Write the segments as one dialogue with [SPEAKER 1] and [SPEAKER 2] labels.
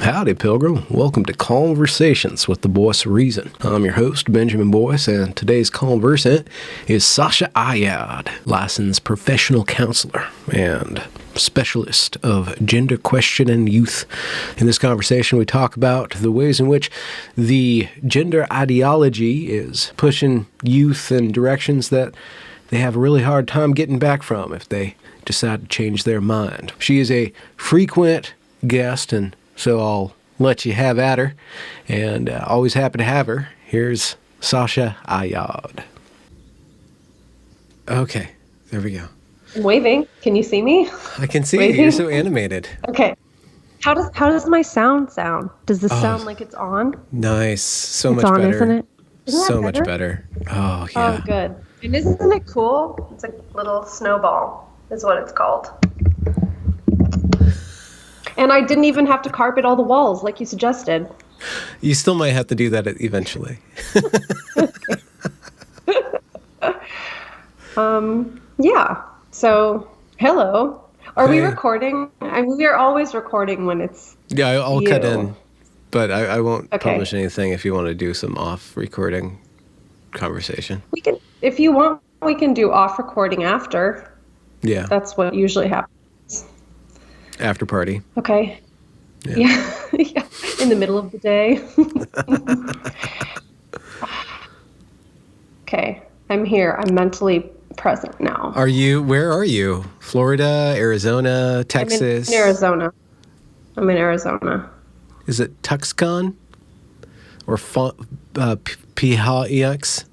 [SPEAKER 1] Howdy, Pilgrim. Welcome to Conversations with the Boyce Reason. I'm your host, Benjamin Boyce, and today's conversant is Sasha Ayad, licensed professional counselor and specialist of gender questioning youth. In this conversation, we talk about the ways in which the gender ideology is pushing youth in directions that they have a really hard time getting back from if they decide to change their mind. She is a frequent guest, and so I'll let you have at her, and always happy to have her. Here's Sasha Ayad. Okay, there we go.
[SPEAKER 2] I'm waving. Can you see me?
[SPEAKER 1] I can see
[SPEAKER 2] Waving?
[SPEAKER 1] you. You're so animated.
[SPEAKER 2] Okay. How does my sound? Does this sound like it's on?
[SPEAKER 1] Nice. So
[SPEAKER 2] It's
[SPEAKER 1] much
[SPEAKER 2] on,
[SPEAKER 1] better.
[SPEAKER 2] isn't it? Isn't that
[SPEAKER 1] So much better. Oh, yeah.
[SPEAKER 2] Oh, good. And isn't it cool? It's a little snowball, is what it's called. And I didn't even have to carpet all the walls like you suggested.
[SPEAKER 1] You still might have to do that eventually.
[SPEAKER 2] Yeah. So, hello. Are we recording? I mean, we are always recording when it's
[SPEAKER 1] Yeah, I'll
[SPEAKER 2] you.
[SPEAKER 1] cut in, but I won't
[SPEAKER 2] Okay.
[SPEAKER 1] publish anything if you want to do some off-recording conversation.
[SPEAKER 2] We can, if you want, we can do off recording after.
[SPEAKER 1] Yeah,
[SPEAKER 2] That's what usually happens.
[SPEAKER 1] after party.
[SPEAKER 2] Okay.
[SPEAKER 1] Yeah.
[SPEAKER 2] Yeah. In the middle of the day. Okay. I'm here. I'm mentally present now.
[SPEAKER 1] Where are you? Florida, Arizona, Texas?
[SPEAKER 2] I'm in Arizona. I'm in Arizona.
[SPEAKER 1] Is it Tuxcon? Or PHX?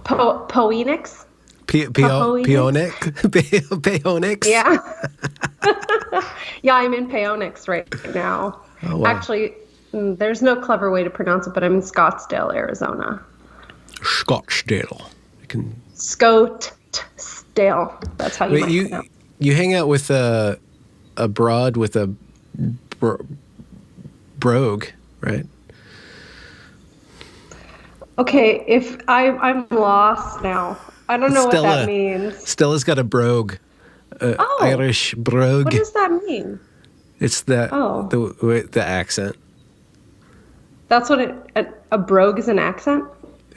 [SPEAKER 2] Poenix?
[SPEAKER 1] Peonix?
[SPEAKER 2] Yeah. Yeah, I'm in Peonix right now.
[SPEAKER 1] Oh, wow.
[SPEAKER 2] Actually, there's no clever way to pronounce it, but I'm in Scottsdale, Arizona.
[SPEAKER 1] Scottsdale.
[SPEAKER 2] Scottsdale. That's how you might pronounce it.
[SPEAKER 1] You hang out with a broad with a brogue, right?
[SPEAKER 2] Okay, if I'm lost now. I don't know what that means.
[SPEAKER 1] Stella's got a brogue, Irish brogue.
[SPEAKER 2] What does that mean?
[SPEAKER 1] It's the accent.
[SPEAKER 2] That's what a brogue is, an accent?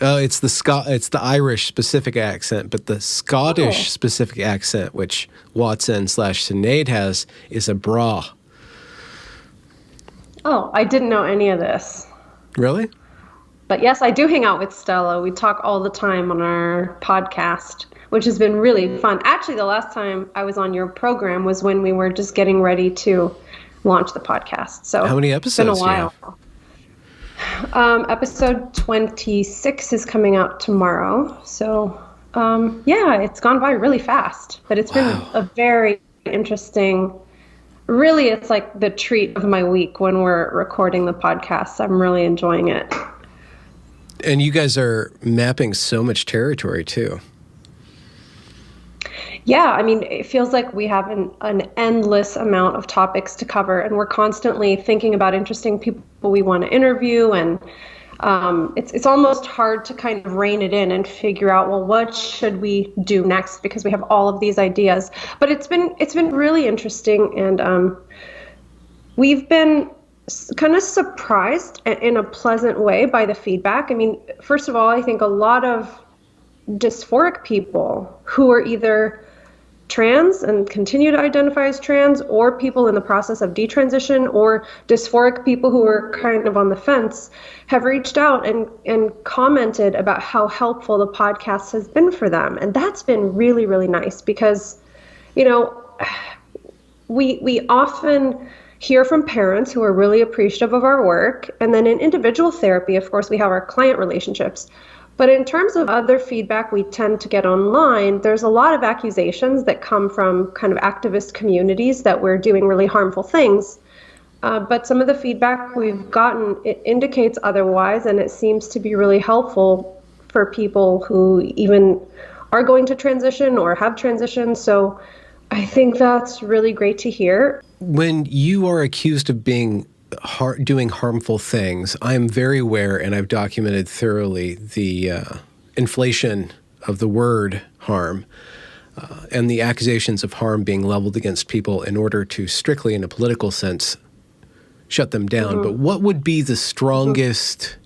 [SPEAKER 1] Oh, it's the Irish specific accent, but the Scottish specific accent, which Watson/Sinead has, is a bra.
[SPEAKER 2] Oh, I didn't know any of this.
[SPEAKER 1] Really?
[SPEAKER 2] But yes, I do hang out with Stella. We talk all the time on our podcast, which has been really fun. Actually, the last time I was on your program was when we were just getting ready to launch the podcast. So
[SPEAKER 1] how many episodes?
[SPEAKER 2] It's been a while. Episode 26 is coming out tomorrow. So, yeah, it's gone by really fast. But it's been a very interesting. Really, it's like the treat of my week when we're recording the podcast. I'm really enjoying it.
[SPEAKER 1] And you guys are mapping so much territory, too.
[SPEAKER 2] Yeah, I mean, it feels like we have an endless amount of topics to cover, and we're constantly thinking about interesting people we want to interview, and it's almost hard to kind of rein it in and figure out, well, what should we do next, because we have all of these ideas. But it's been really interesting, and we've been kind of surprised in a pleasant way by the feedback. I mean, first of all, I think a lot of dysphoric people who are either trans and continue to identify as trans, or people in the process of detransition, or dysphoric people who are kind of on the fence, have reached out and commented about how helpful the podcast has been for them. And that's been really, really nice, because, you know, we often hear from parents who are really appreciative of our work. And then in individual therapy, of course, we have our client relationships. But in terms of other feedback we tend to get online, there's a lot of accusations that come from kind of activist communities that we're doing really harmful things. But some of the feedback we've gotten, it indicates otherwise, and it seems to be really helpful for people who even are going to transition or have transitioned. So I think that's really great to hear.
[SPEAKER 1] When you are accused of being doing harmful things, I'm very aware, and I've documented thoroughly the inflation of the word harm. and the accusations of harm being leveled against people in order to strictly, in a political sense, shut them down. But what would be the strongest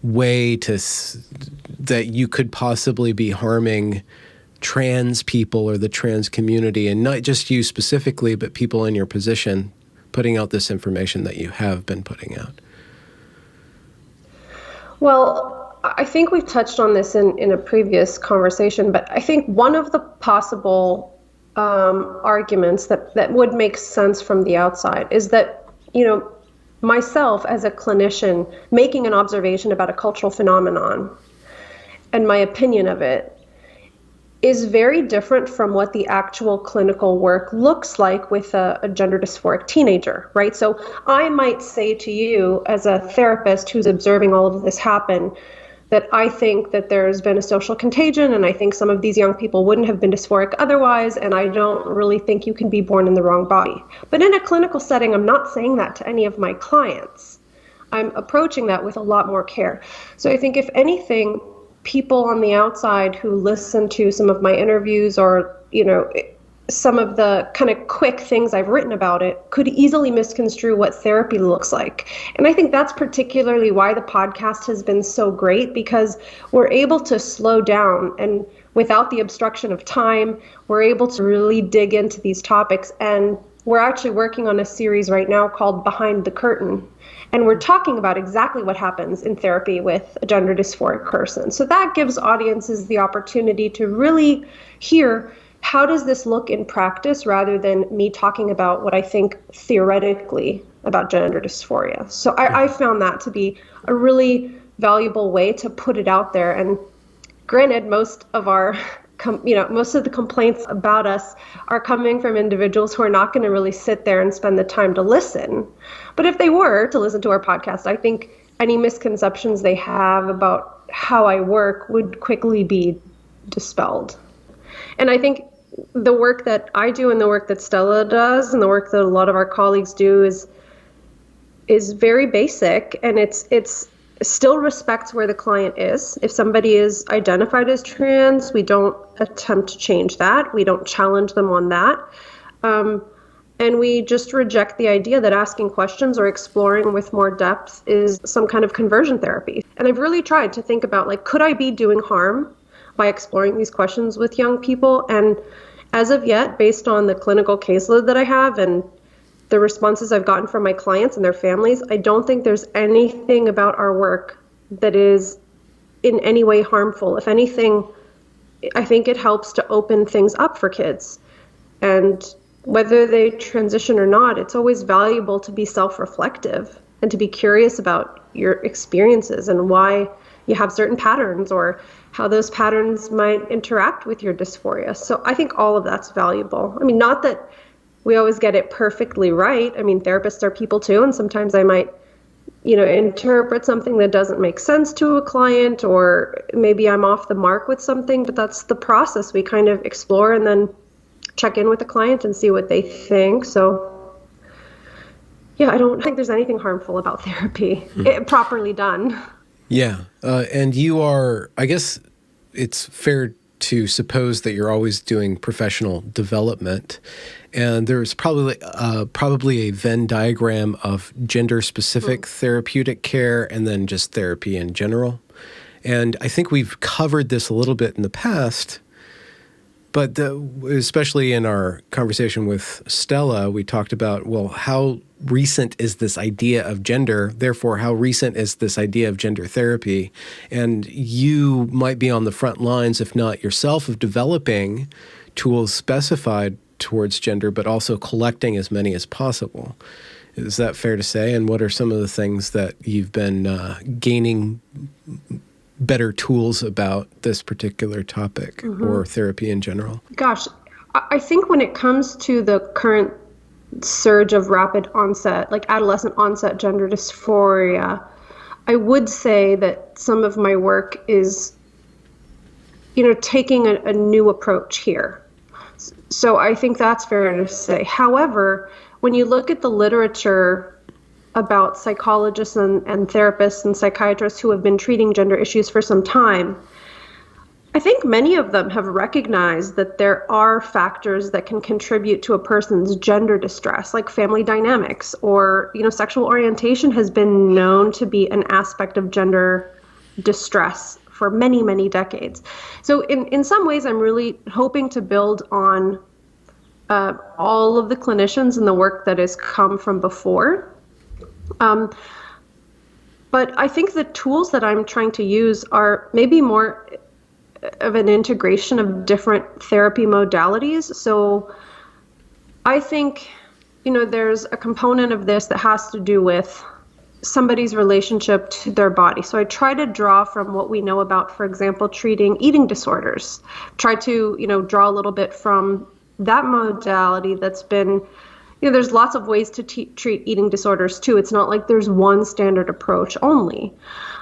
[SPEAKER 1] way that you could possibly be harming trans people or the trans community, and not just you specifically, but people in your position putting out this information that you have been putting out?
[SPEAKER 2] Well, I think we've touched on this in a previous conversation, but I think one of the possible arguments that would make sense from the outside is that, myself as a clinician making an observation about a cultural phenomenon and my opinion of it is very different from what the actual clinical work looks like with a gender dysphoric teenager, right? So I might say to you as a therapist who's observing all of this happen that I think that there's been a social contagion, and I think some of these young people wouldn't have been dysphoric otherwise, and I don't really think you can be born in the wrong body. But in a clinical setting, I'm not saying that to any of my clients. I'm approaching that with a lot more care. So I think if anything, people on the outside who listen to some of my interviews or, some of the kind of quick things I've written about it could easily misconstrue what therapy looks like. And I think that's particularly why the podcast has been so great, because we're able to slow down, and without the obstruction of time, we're able to really dig into these topics. And we're actually working on a series right now called Behind the Curtain. And we're talking about exactly what happens in therapy with a gender dysphoric person. So that gives audiences the opportunity to really hear, how does this look in practice, rather than me talking about what I think theoretically about gender dysphoria. So I found that to be a really valuable way to put it out there. And granted, most of the complaints about us are coming from individuals who are not going to really sit there and spend the time to listen. But if they were to listen to our podcast, I think any misconceptions they have about how I work would quickly be dispelled. And I think the work that I do and the work that Stella does and the work that a lot of our colleagues do is very basic, and it's still respects where the client is. If somebody is identified as trans, we don't attempt to change that. We don't challenge them on that. And we just reject the idea that asking questions or exploring with more depth is some kind of conversion therapy. And I've really tried to think about, could I be doing harm by exploring these questions with young people? And as of yet, based on the clinical caseload that I have and the responses I've gotten from my clients and their families, I don't think there's anything about our work that is in any way harmful. If anything, I think it helps to open things up for kids. And whether they transition or not, it's always valuable to be self-reflective and to be curious about your experiences and why you have certain patterns or how those patterns might interact with your dysphoria. So I think all of that's valuable. I mean, not that we always get it perfectly right. I mean, therapists are people too, and sometimes I might, interpret something that doesn't make sense to a client, or maybe I'm off the mark with something, but that's the process. We kind of explore and then check in with the client and see what they think. So yeah, I don't think there's anything harmful about therapy, properly done.
[SPEAKER 1] Yeah. And you are, I guess it's fair to suppose that you're always doing professional development. And there's probably a Venn diagram of gender-specific therapeutic care and then just therapy in general. And I think we've covered this a little bit in the past, but especially in our conversation with Stella, we talked about, well, how recent is this idea of gender? Therefore, how recent is this idea of gender therapy? And you might be on the front lines, if not yourself, of developing tools specified towards gender, but also collecting as many as possible. Is that fair to say? And what are some of the things that you've been gaining better tools about this particular topic or therapy in general?
[SPEAKER 2] Gosh, I think when it comes to the current surge of rapid onset, like adolescent onset gender dysphoria, I would say that some of my work is, taking a new approach here. So I think that's fair to say. However, when you look at the literature about psychologists and therapists and psychiatrists who have been treating gender issues for some time, I think many of them have recognized that there are factors that can contribute to a person's gender distress, like family dynamics or, sexual orientation has been known to be an aspect of gender distress for many, many decades. So in some ways, I'm really hoping to build on all of the clinicians and the work that has come from before. But I think the tools that I'm trying to use are maybe more of an integration of different therapy modalities. So I think, there's a component of this that has to do with somebody's relationship to their body. So I try to draw from what we know about, for example, treating eating disorders. Try to, draw a little bit from that modality that's been, there's lots of ways to treat eating disorders too. It's not like there's one standard approach only.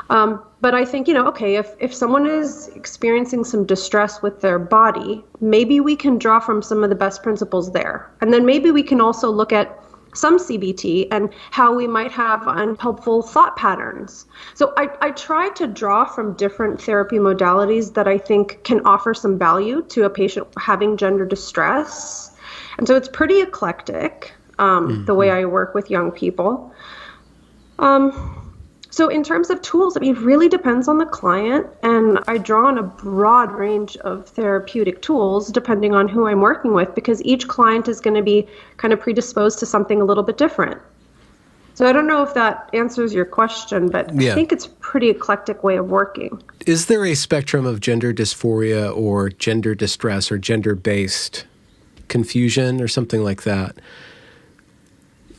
[SPEAKER 2] But I think, okay, if someone is experiencing some distress with their body, maybe we can draw from some of the best principles there. And then maybe we can also look at some CBT and how we might have unhelpful thought patterns. So I try to draw from different therapy modalities that I think can offer some value to a patient having gender distress. And so it's pretty eclectic, the way I work with young people. So in terms of tools, it really depends on the client, and I draw on a broad range of therapeutic tools depending on who I'm working with, because each client is going to be kind of predisposed to something a little bit different. So I don't know if that answers your question, but yeah. I think it's a pretty eclectic way of working.
[SPEAKER 1] Is there a spectrum of gender dysphoria or gender distress or gender-based confusion or something like that?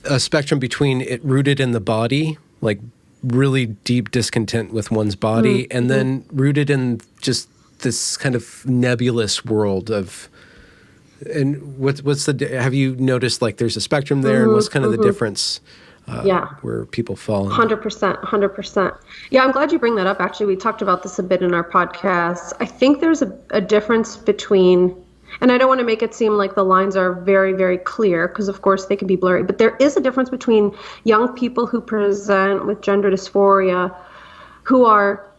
[SPEAKER 1] A spectrum between it rooted in the body, like really deep discontent with one's body, and then rooted in just this kind of nebulous world of, and what's the, have you noticed like there's a spectrum there, and what's kind of the difference where people fall?
[SPEAKER 2] 100%. Yeah, I'm glad you bring that up. Actually, we talked about this a bit in our podcast. I think there's a difference between, and I don't want to make it seem like the lines are very, very clear, because of course they can be blurry, but there is a difference between young people who present with gender dysphoria who are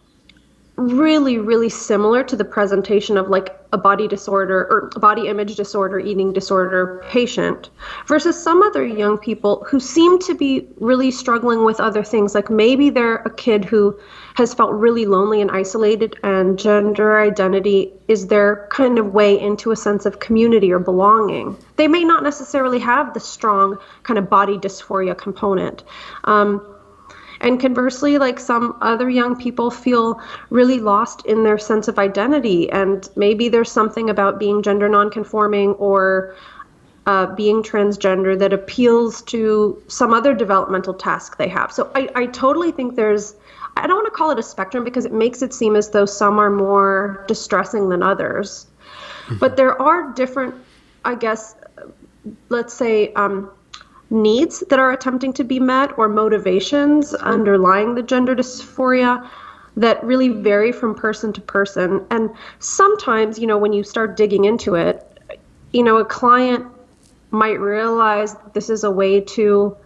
[SPEAKER 2] really, really similar to the presentation of like a body disorder or body image disorder, eating disorder patient, versus some other young people who seem to be really struggling with other things. Like maybe they're a kid who has felt really lonely and isolated, and gender identity is their kind of way into a sense of community or belonging. They may not necessarily have the strong kind of body dysphoria component. And conversely, like some other young people feel really lost in their sense of identity, and maybe there's something about being gender nonconforming or being transgender that appeals to some other developmental task they have. So I totally think there's, I don't want to call it a spectrum because it makes it seem as though some are more distressing than others. But there are different, I guess, let's say, needs that are attempting to be met or motivations underlying the gender dysphoria that really vary from person to person. And sometimes, when you start digging into it, a client might realize this is a way to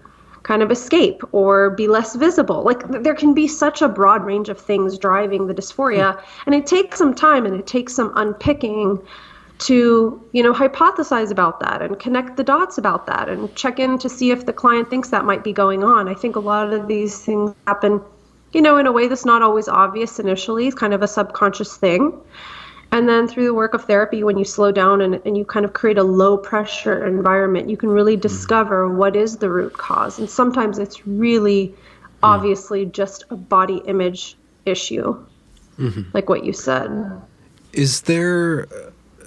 [SPEAKER 2] kind of escape or be less visible. Like there can be such a broad range of things driving the dysphoria, and it takes some time and it takes some unpicking to, hypothesize about that and connect the dots about that and check in to see if the client thinks that might be going on. I think a lot of these things happen, in a way that's not always obvious initially. It's kind of a subconscious thing. And then through the work of therapy, when you slow down and you kind of create a low pressure environment, you can really discover what is the root cause. And sometimes it's really obviously just a body image issue, like what you said.
[SPEAKER 1] Is there,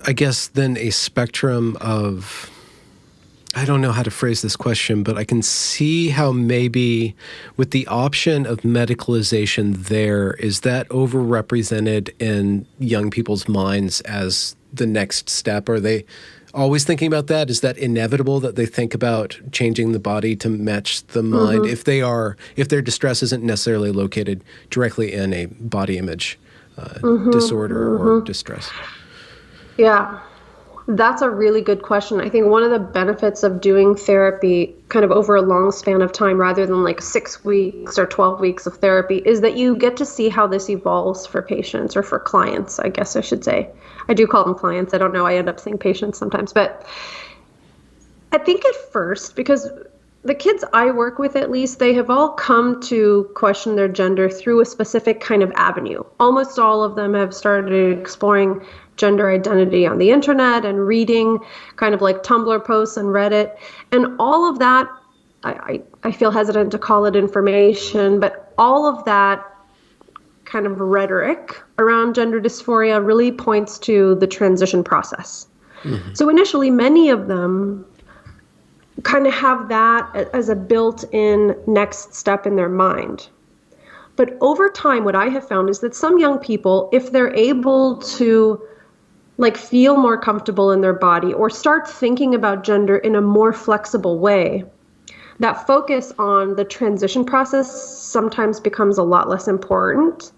[SPEAKER 1] I guess, then a spectrum of, I don't know how to phrase this question, but I can see how maybe with the option of medicalization there, is that overrepresented in young people's minds as the next step? Are they always thinking about that? Is that inevitable that they think about changing the body to match the mind if their distress isn't necessarily located directly in a body image disorder or distress?
[SPEAKER 2] Yeah. That's a really good question. I think one of the benefits of doing therapy kind of over a long span of time rather than like 6 weeks or 12 weeks of therapy is that you get to see how this evolves for patients or for clients, I guess I should say. I do call them clients. I don't know. I end up saying patients sometimes. But I think at first, because the kids I work with, at least, they have all come to question their gender through a specific kind of avenue. Almost all of them have started exploring gender identity on the internet and reading kind of like Tumblr posts and Reddit. And all of that, I feel hesitant to call it information, but all of that kind of rhetoric around gender dysphoria really points to the transition process. Mm-hmm. So initially, many of them kind of have that as a built-in next step in their mind. But over time, what I have found is that some young people, if they're able to like feel more comfortable in their body or start thinking about gender in a more flexible way, that focus on the transition process sometimes becomes a lot less important.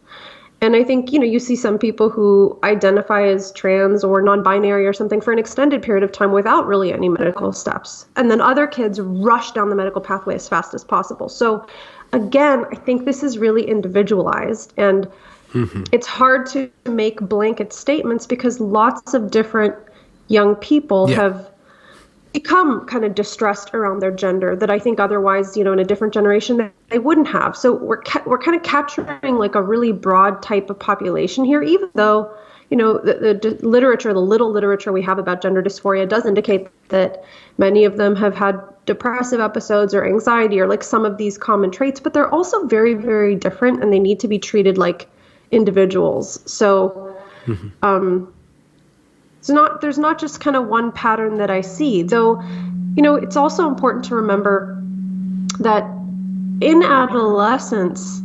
[SPEAKER 2] And I think, you see some people who identify as trans or non-binary or something for an extended period of time without really any medical steps. And then other kids rush down the medical pathway as fast as possible. So again, I think this is really individualized, and it's hard to make blanket statements because lots of different young people have become kind of distressed around their gender that I think otherwise, in a different generation, they wouldn't have. So we're kind of capturing like a really broad type of population here, even though, the literature, the little literature we have about gender dysphoria does indicate that many of them have had depressive episodes or anxiety or like some of these common traits, but they're also very, very different and they need to be treated like individuals. So, there's not just kind of one pattern that I see, though, it's also important to remember that in adolescence,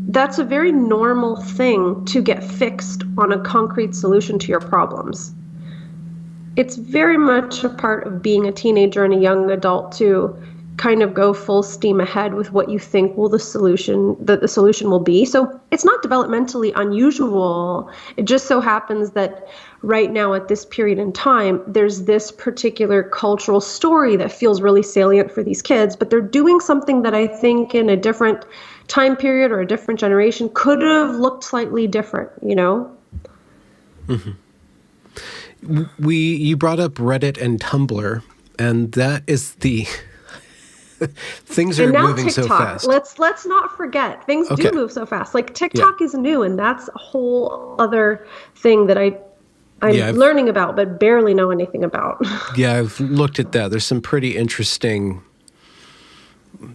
[SPEAKER 2] that's a very normal thing to get fixed on a concrete solution to your problems. It's very much a part of being a teenager and a young adult to kind of go full steam ahead with what you think the solution will be. So it's not developmentally unusual. It just so happens that right now at this period in time, there's this particular cultural story that feels really salient for these kids, but they're doing something that I think in a different time period or a different generation could have looked slightly different,
[SPEAKER 1] Mm-hmm. You brought up Reddit and Tumblr, and that is the things are moving
[SPEAKER 2] TikTok,
[SPEAKER 1] so fast.
[SPEAKER 2] Let's not forget, things do move so fast. Like TikTok is new, and that's a whole other thing that I'm learning about, but barely know anything about.
[SPEAKER 1] Yeah, I've looked at that. There's some pretty interesting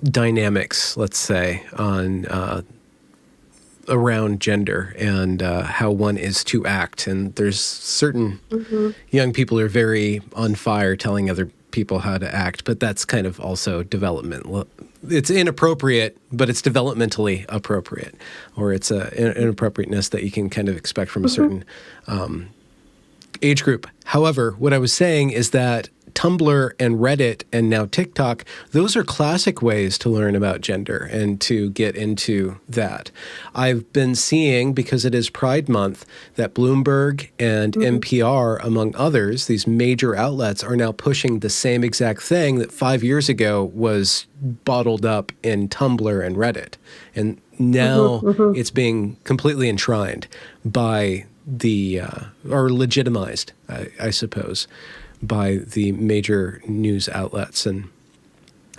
[SPEAKER 1] dynamics, let's say, on around gender and how one is to act. And there's certain young people who are very on fire telling other people how to act, but that's kind of also development. It's inappropriate, but it's developmentally appropriate, or it's an inappropriateness that you can kind of expect from a certain age group. However, what I was saying is that Tumblr and Reddit and now TikTok, those are classic ways to learn about gender and to get into that. I've been seeing, because it is Pride Month, that Bloomberg and NPR, among others, these major outlets are now pushing the same exact thing that 5 years ago was bottled up in Tumblr and Reddit. And now it's being completely enshrined by or legitimized, I suppose, by the major news outlets and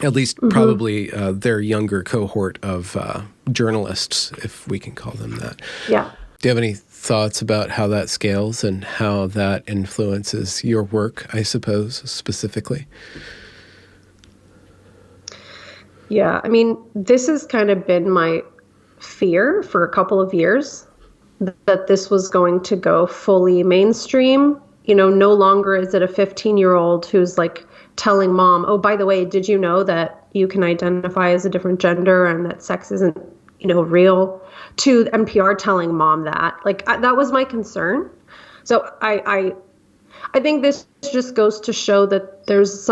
[SPEAKER 1] at least probably their younger cohort of journalists, if we can call them that.
[SPEAKER 2] Yeah.
[SPEAKER 1] Do you have any thoughts about how that scales and how that influences your work, I suppose, specifically?
[SPEAKER 2] Yeah, I mean, this has kind of been my fear for a couple of years, that this was going to go fully mainstream. No longer is it a 15-year-old who's like telling mom, oh, by the way, did you know that you can identify as a different gender and that sex isn't, real, to NPR telling mom that. Like, that was my concern. So I think this just goes to show that there's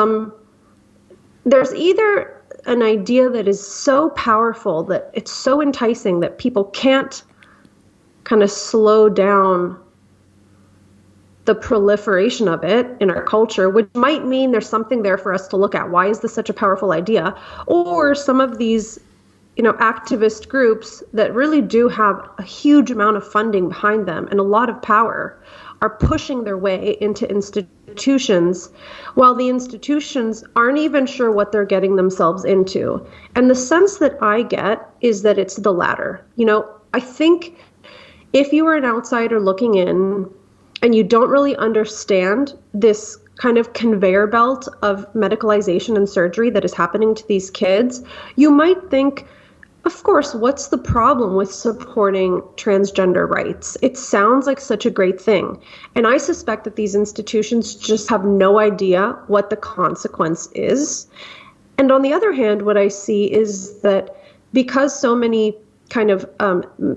[SPEAKER 2] either an idea that is so powerful, that it's so enticing that people can't kind of slow down the proliferation of it in our culture, which might mean there's something there for us to look at. Why is this such a powerful idea? Or some of these, activist groups that really do have a huge amount of funding behind them and a lot of power are pushing their way into institutions while the institutions aren't even sure what they're getting themselves into. And the sense that I get is that it's the latter. I think if you are an outsider looking in and you don't really understand this kind of conveyor belt of medicalization and surgery that is happening to these kids, you might think, of course, what's the problem with supporting transgender rights? It sounds like such a great thing. And I suspect that these institutions just have no idea what the consequence is. And on the other hand, what I see is that because so many kind of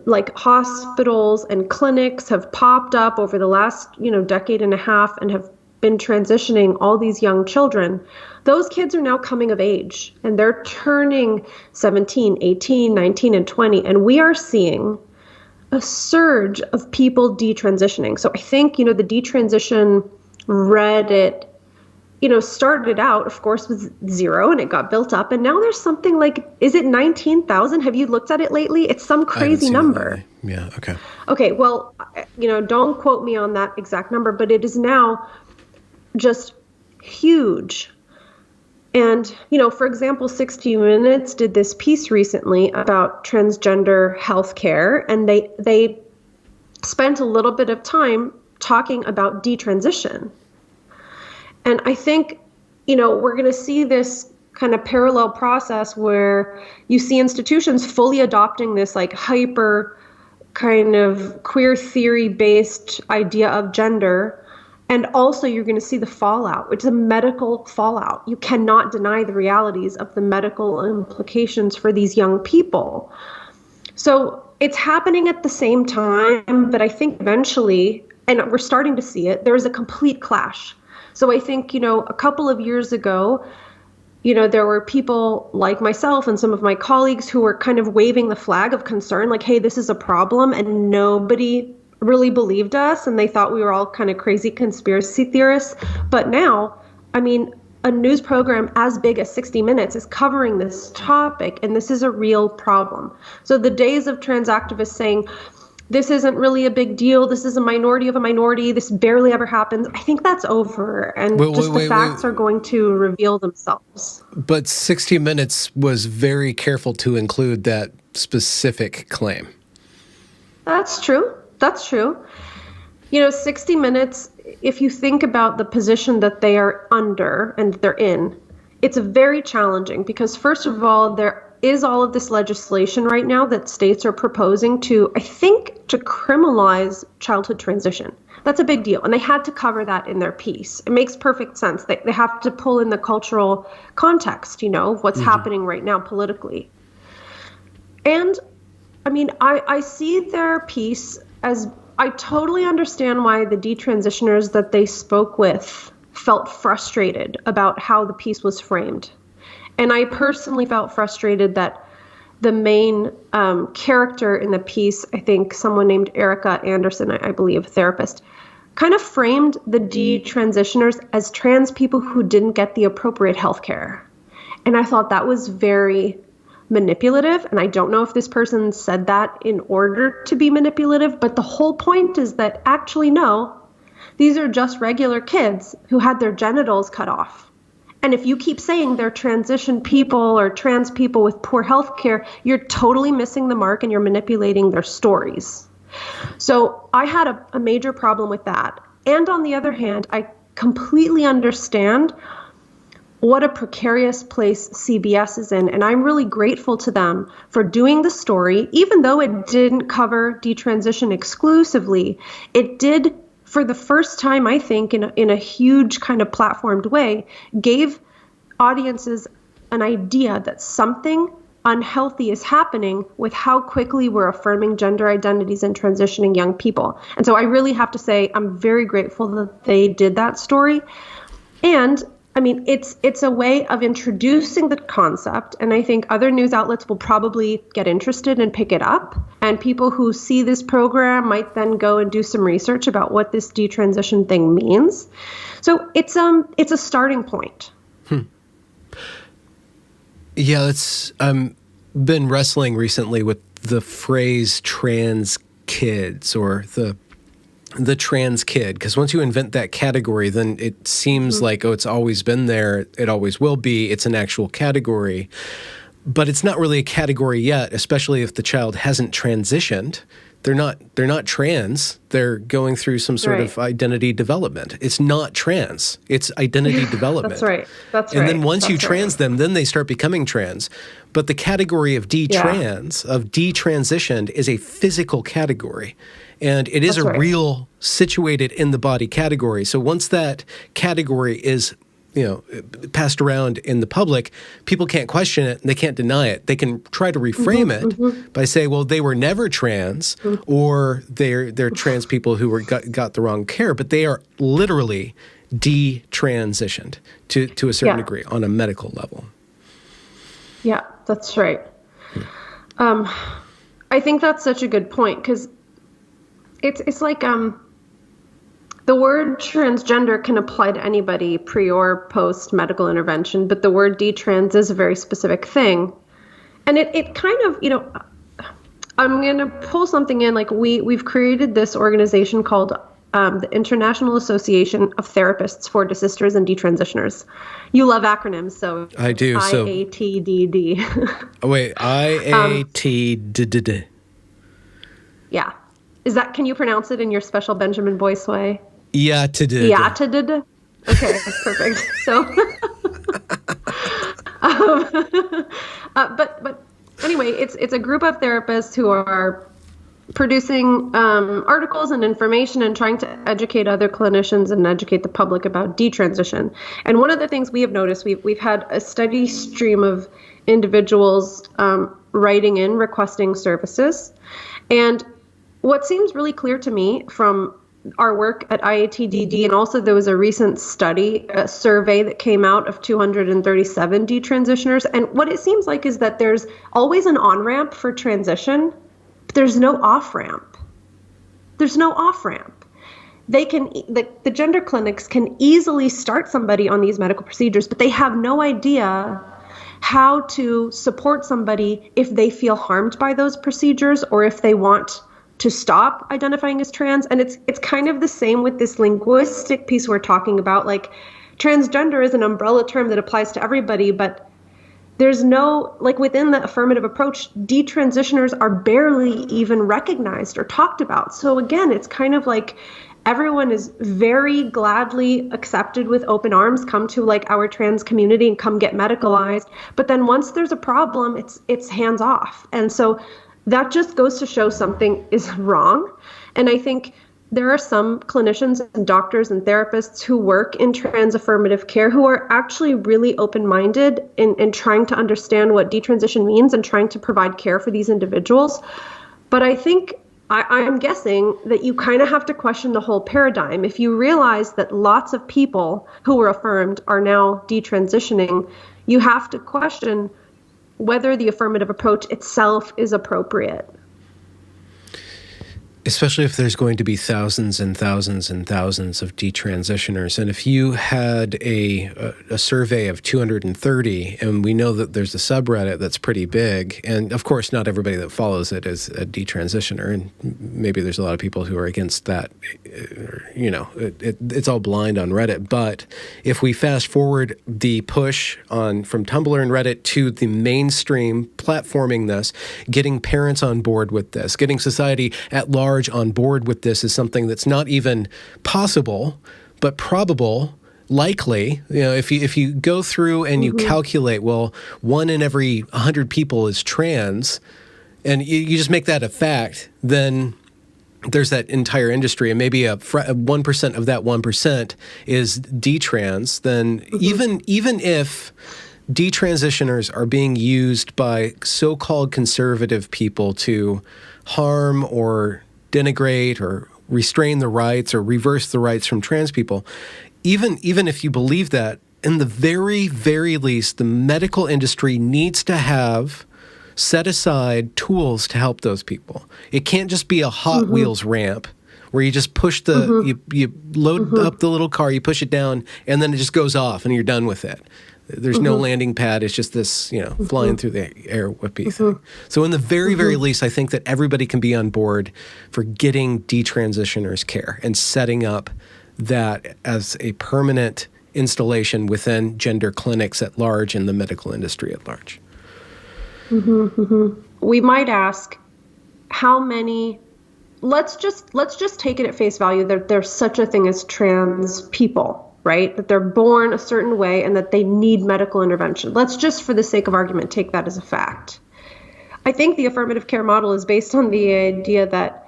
[SPEAKER 2] like hospitals and clinics have popped up over the last, decade and a half and have been transitioning all these young children, those kids are now coming of age and they're turning 17, 18, 19, and 20. And we are seeing a surge of people detransitioning. So I think, the detransition Reddit, started out, of course, with 0 and it got built up. And now there's something like, is it 19,000? Have you looked at it lately? It's some crazy number.
[SPEAKER 1] Yeah. Okay.
[SPEAKER 2] Okay. Well, don't quote me on that exact number, but it is now just huge. And, for example, 60 Minutes did this piece recently about transgender healthcare, and they spent a little bit of time talking about detransition. And I think, we're going to see this kind of parallel process where you see institutions fully adopting this like hyper kind of queer theory based idea of gender. And also you're going to see the fallout, which is a medical fallout. You cannot deny the realities of the medical implications for these young people. So it's happening at the same time, but I think eventually, and we're starting to see it, there is a complete clash. So I think, a couple of years ago, there were people like myself and some of my colleagues who were kind of waving the flag of concern, like, hey, this is a problem, and nobody really believed us, and they thought we were all kind of crazy conspiracy theorists. But now, a news program as big as 60 Minutes is covering this topic, and this is a real problem. So the days of trans activists saying, this isn't really a big deal, this is a minority of a minority, this barely ever happens, I think that's over, and the facts are going to reveal themselves.
[SPEAKER 1] But 60 Minutes was very careful to include that specific claim.
[SPEAKER 2] That's true. 60 Minutes, if you think about the position that they are under and they're in, it's very challenging because, first of all, there is all of this legislation right now that states are proposing to criminalize childhood transition. That's a big deal. And they had to cover that in their piece. It makes perfect sense. They have to pull in the cultural context, of what's happening right now politically. And I see their piece as, I totally understand why the detransitioners that they spoke with felt frustrated about how the piece was framed. And I personally felt frustrated that the main character in the piece, I think someone named Erica Anderson, I believe, a therapist, kind of framed the detransitioners as trans people who didn't get the appropriate health care. And I thought that was very manipulative. And I don't know if this person said that in order to be manipulative, but the whole point is that actually, no, these are just regular kids who had their genitals cut off. And if you keep saying they're transition people or trans people with poor health care, you're totally missing the mark and you're manipulating their stories. So I had a major problem with that. And on the other hand, I completely understand what a precarious place CBS is in. And I'm really grateful to them for doing the story, even though it didn't cover detransition exclusively. It did, for the first time, I think, in a huge kind of platformed way, gave audiences an idea that something unhealthy is happening with how quickly we're affirming gender identities and transitioning young people. And so I really have to say I'm very grateful that they did that story. And I mean, it's a way of introducing the concept, and I think other news outlets will probably get interested and pick it up. And people who see this program might then go and do some research about what this detransition thing means. So it's a starting point.
[SPEAKER 1] Yeah, that's been wrestling recently with the phrase trans kids or the trans kid, because once you invent that category, then it seems like, oh, it's always been there, it always will be, it's an actual category. But it's not really a category yet, especially if the child hasn't transitioned. They're not trans. They're going through some sort of identity development. It's not trans. It's identity development.
[SPEAKER 2] That's right.
[SPEAKER 1] And then once you trans them, then they start becoming trans. But the category of detransitioned, is a physical category. And it is real situated in the body category. So once that category is passed around in the public, people can't question it and they can't deny it. They can try to reframe it by saying, well, they were never trans, or they're trans people who got the wrong care, but they are literally detransitioned to a certain degree on a medical level.
[SPEAKER 2] Yeah, that's right. I think that's such a good point, because it's like the word transgender can apply to anybody pre or post medical intervention, but the word detrans is a very specific thing. And it kind of, I'm going to pull something in, like we've created this organization called the International Association of Therapists for Desisters and Detransitioners. You love acronyms, so
[SPEAKER 1] I do.
[SPEAKER 2] IATDD.
[SPEAKER 1] Oh, wait, IATDD.
[SPEAKER 2] Yeah. Can you pronounce it in your special Benjamin Boyce way?
[SPEAKER 1] Yeah, to
[SPEAKER 2] Okay, perfect. So, but anyway, it's a group of therapists who are producing articles and information and trying to educate other clinicians and educate the public about detransition. And one of the things we have noticed, we've had a steady stream of individuals writing in, requesting services. And what seems really clear to me from our work at IATDD, and also there was a recent study, a survey that came out of 237 detransitioners. And what it seems like is that there's always an on-ramp for transition, but there's no off-ramp. There's no off-ramp. The gender clinics can easily start somebody on these medical procedures, but they have no idea how to support somebody if they feel harmed by those procedures or if they want to stop identifying as trans. And it's kind of the same with this linguistic piece we're talking about. Like, transgender is an umbrella term that applies to everybody, but there's no, like, within the affirmative approach, detransitioners are barely even recognized or talked about. So again, it's kind of like everyone is very gladly accepted with open arms, come to like our trans community and come get medicalized. But then once there's a problem, it's hands off. And so that just goes to show something is wrong. And I think there are some clinicians and doctors and therapists who work in trans affirmative care who are actually really open-minded in trying to understand what detransition means and trying to provide care for these individuals. But I think I'm guessing that you kind of have to question the whole paradigm. If you realize that lots of people who were affirmed are now detransitioning, you have to question whether the affirmative approach itself is appropriate.
[SPEAKER 1] Especially if there's going to be thousands and thousands and thousands of detransitioners. And if you had a survey of 230, and we know that there's a subreddit that's pretty big, and of course not everybody that follows it is a detransitioner, and maybe there's a lot of people who are against that, it's all blind on Reddit. But if we fast forward the push from Tumblr and Reddit to the mainstream platforming this, getting parents on board with this, getting society at large on board with this is something that's not even possible, but probable, likely. If you go through and you calculate, well, 1 in every 100 people is trans, and you just make that a fact, then there's that entire industry, and maybe 1% of that 1% is detrans. Then even if detransitioners are being used by so-called conservative people to harm or denigrate or restrain the rights or reverse the rights from trans people, even if you believe that, in the very, very least, the medical industry needs to have set aside tools to help those people. It can't just be a Hot Wheels ramp where you just push you load up the little car, you push it down, and then it just goes off and you're done with it. There's no landing pad. It's just this, flying through the air whippy thing. So in the very, very least, I think that everybody can be on board for getting detransitioners care and setting up that as a permanent installation within gender clinics at large and the medical industry at large.
[SPEAKER 2] We might ask how many, let's just take it at face value that there's such a thing as trans people, right? That they're born a certain way and that they need medical intervention. Let's just, for the sake of argument, take that as a fact. I think the affirmative care model is based on the idea that,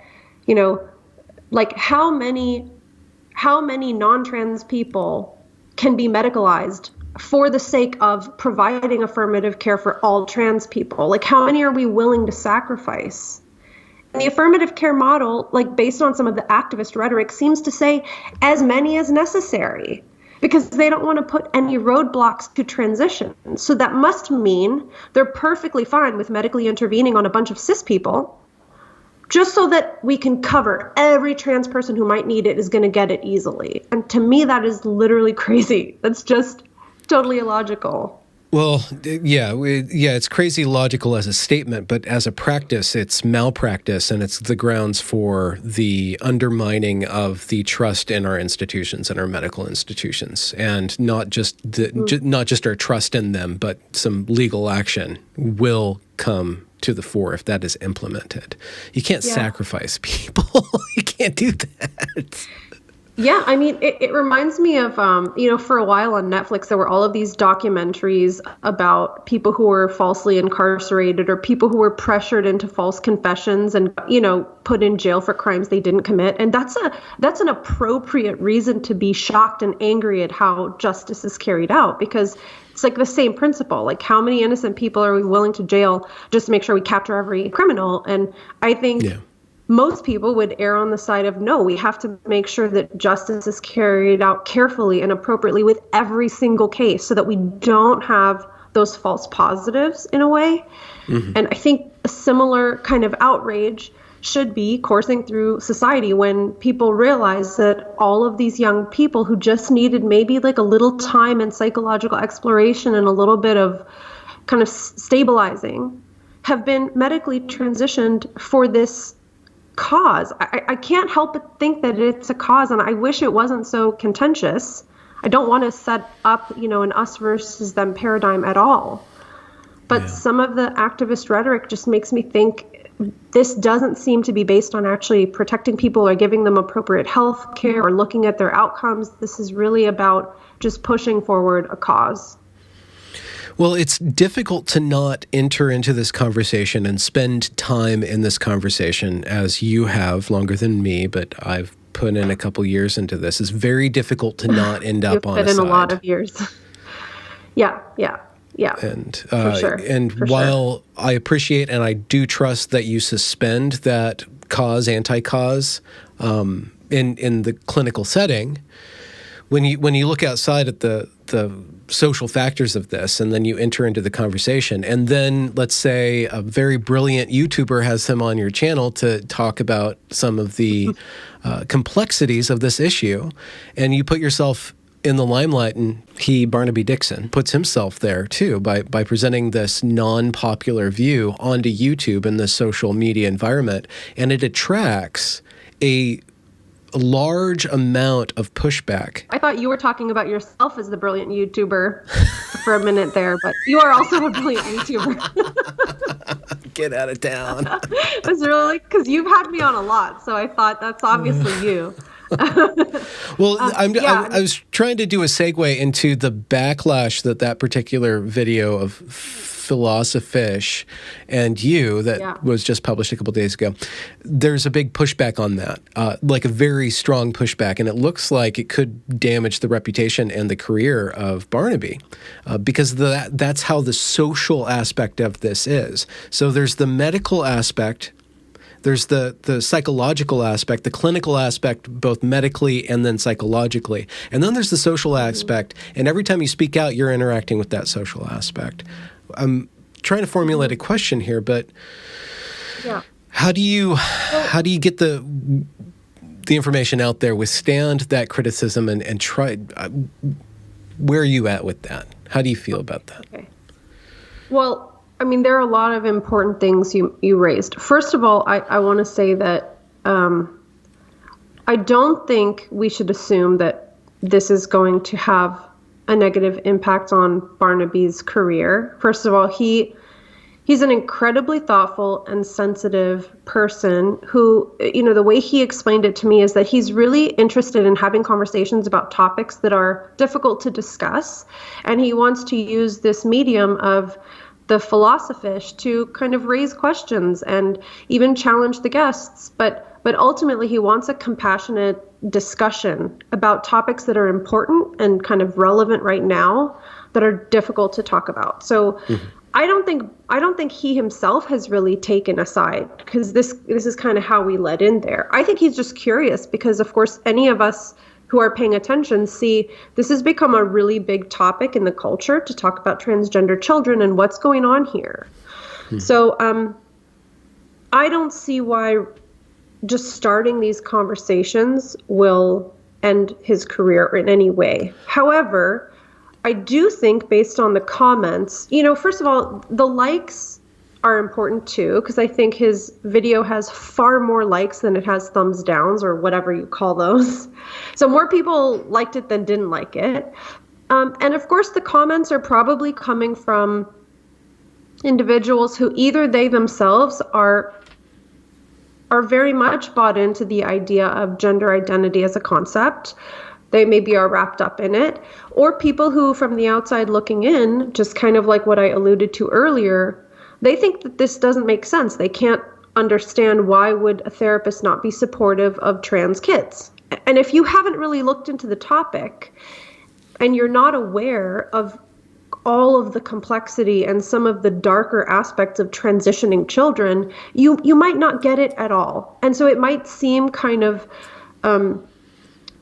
[SPEAKER 2] like how many non-trans people can be medicalized for the sake of providing affirmative care for all trans people? Like, how many are we willing to sacrifice? And the affirmative care model, like based on some of the activist rhetoric, seems to say as many as necessary because they don't want to put any roadblocks to transition. So that must mean they're perfectly fine with medically intervening on a bunch of cis people just so that we can cover every trans person who might need it is going to get it easily. And to me, that is literally crazy. That's just totally illogical.
[SPEAKER 1] Well, it's crazy logical as a statement, but as a practice, it's malpractice, and it's the grounds for the undermining of the trust in our institutions and our medical institutions, and not just our trust in them, but some legal action will come to the fore if that is implemented. You can't sacrifice people. You can't do that.
[SPEAKER 2] Yeah, I mean, it reminds me of, for a while on Netflix, there were all of these documentaries about people who were falsely incarcerated or people who were pressured into false confessions and, put in jail for crimes they didn't commit. And that's an appropriate reason to be shocked and angry at how justice is carried out, because it's like the same principle. Like, how many innocent people are we willing to jail just to make sure we capture every criminal? And I think most people would err on the side of no, we have to make sure that justice is carried out carefully and appropriately with every single case so that we don't have those false positives in a way. And I think a similar kind of outrage should be coursing through society when people realize that all of these young people who just needed maybe like a little time and psychological exploration and a little bit of kind of stabilizing have been medically transitioned for this cause. I can't help but think that it's a cause, and I wish it wasn't so contentious. I don't want to set up, an us versus them paradigm at all. But some of the activist rhetoric just makes me think this doesn't seem to be based on actually protecting people or giving them appropriate health care or looking at their outcomes. This is really about just pushing forward a cause.
[SPEAKER 1] Well, it's difficult to not enter into this conversation and spend time in this conversation, as you have longer than me, but I've put in a couple years into this. It's very difficult to not end up on a side.
[SPEAKER 2] You've put in a lot of years. Yeah.
[SPEAKER 1] And
[SPEAKER 2] for sure.
[SPEAKER 1] While I appreciate and I do trust that you suspend that anti-cause in the clinical setting, when you look outside at the social factors of this, and then you enter into the conversation, and then let's say a very brilliant YouTuber has him on your channel to talk about some of the complexities of this issue, and you put yourself in the limelight, and Barnaby Dixon, puts himself there too by presenting this non-popular view onto YouTube in the social media environment, and it attracts a large amount of pushback.
[SPEAKER 2] I thought you were talking about yourself as the brilliant YouTuber for a minute there, but you are also a brilliant YouTuber.
[SPEAKER 1] Get out of town.
[SPEAKER 2] It's really because you've had me on a lot, so I thought that's obviously you.
[SPEAKER 1] Well, I was trying to do a segue into the backlash that particular video of Philosophish and you that was just published a couple days ago. There's a big pushback on that, like a very strong pushback, and it looks like it could damage the reputation and the career of Barnaby because that's how the social aspect of this is. So there's the medical aspect there's the psychological aspect, the clinical aspect, both medically and then psychologically. And then there's the social aspect. And every time you speak out, you're interacting with that social aspect. I'm trying to formulate a question here, but how do you get the information out there, withstand that criticism, and try? Where are you at with that? How do you feel about that?
[SPEAKER 2] Okay. Well, I mean, there are a lot of important things you raised. First of all, I want to say that I don't think we should assume that this is going to have a negative impact on Barnaby's career. First of all, he's an incredibly thoughtful and sensitive person who, the way he explained it to me is that he's really interested in having conversations about topics that are difficult to discuss. And he wants to use this medium of the philosophish to kind of raise questions and even challenge the guests. But ultimately, he wants a compassionate discussion about topics that are important and kind of relevant right now that are difficult to talk about. So I don't think he himself has really taken a side, because this is kind of how we led in there. I think he's just curious because, of course, any of us who are paying attention see this has become a really big topic in the culture to talk about transgender children and what's going on here. So I don't see why just starting these conversations will end his career in any way. However, I do think, based on the comments, first of all, the likes are important too, because I think his video has far more likes than it has thumbs downs, or whatever you call those. So more people liked it than didn't like it. And of course, the comments are probably coming from individuals who either they themselves are very much bought into the idea of gender identity as a concept. They maybe are wrapped up in it, or people who, from the outside looking in, just kind of like what I alluded to earlier, they think that this doesn't make sense. They can't understand, why would a therapist not be supportive of trans kids? And if you haven't really looked into the topic and you're not aware of all of the complexity and some of the darker aspects of transitioning children, you might not get it at all. And so it might seem kind of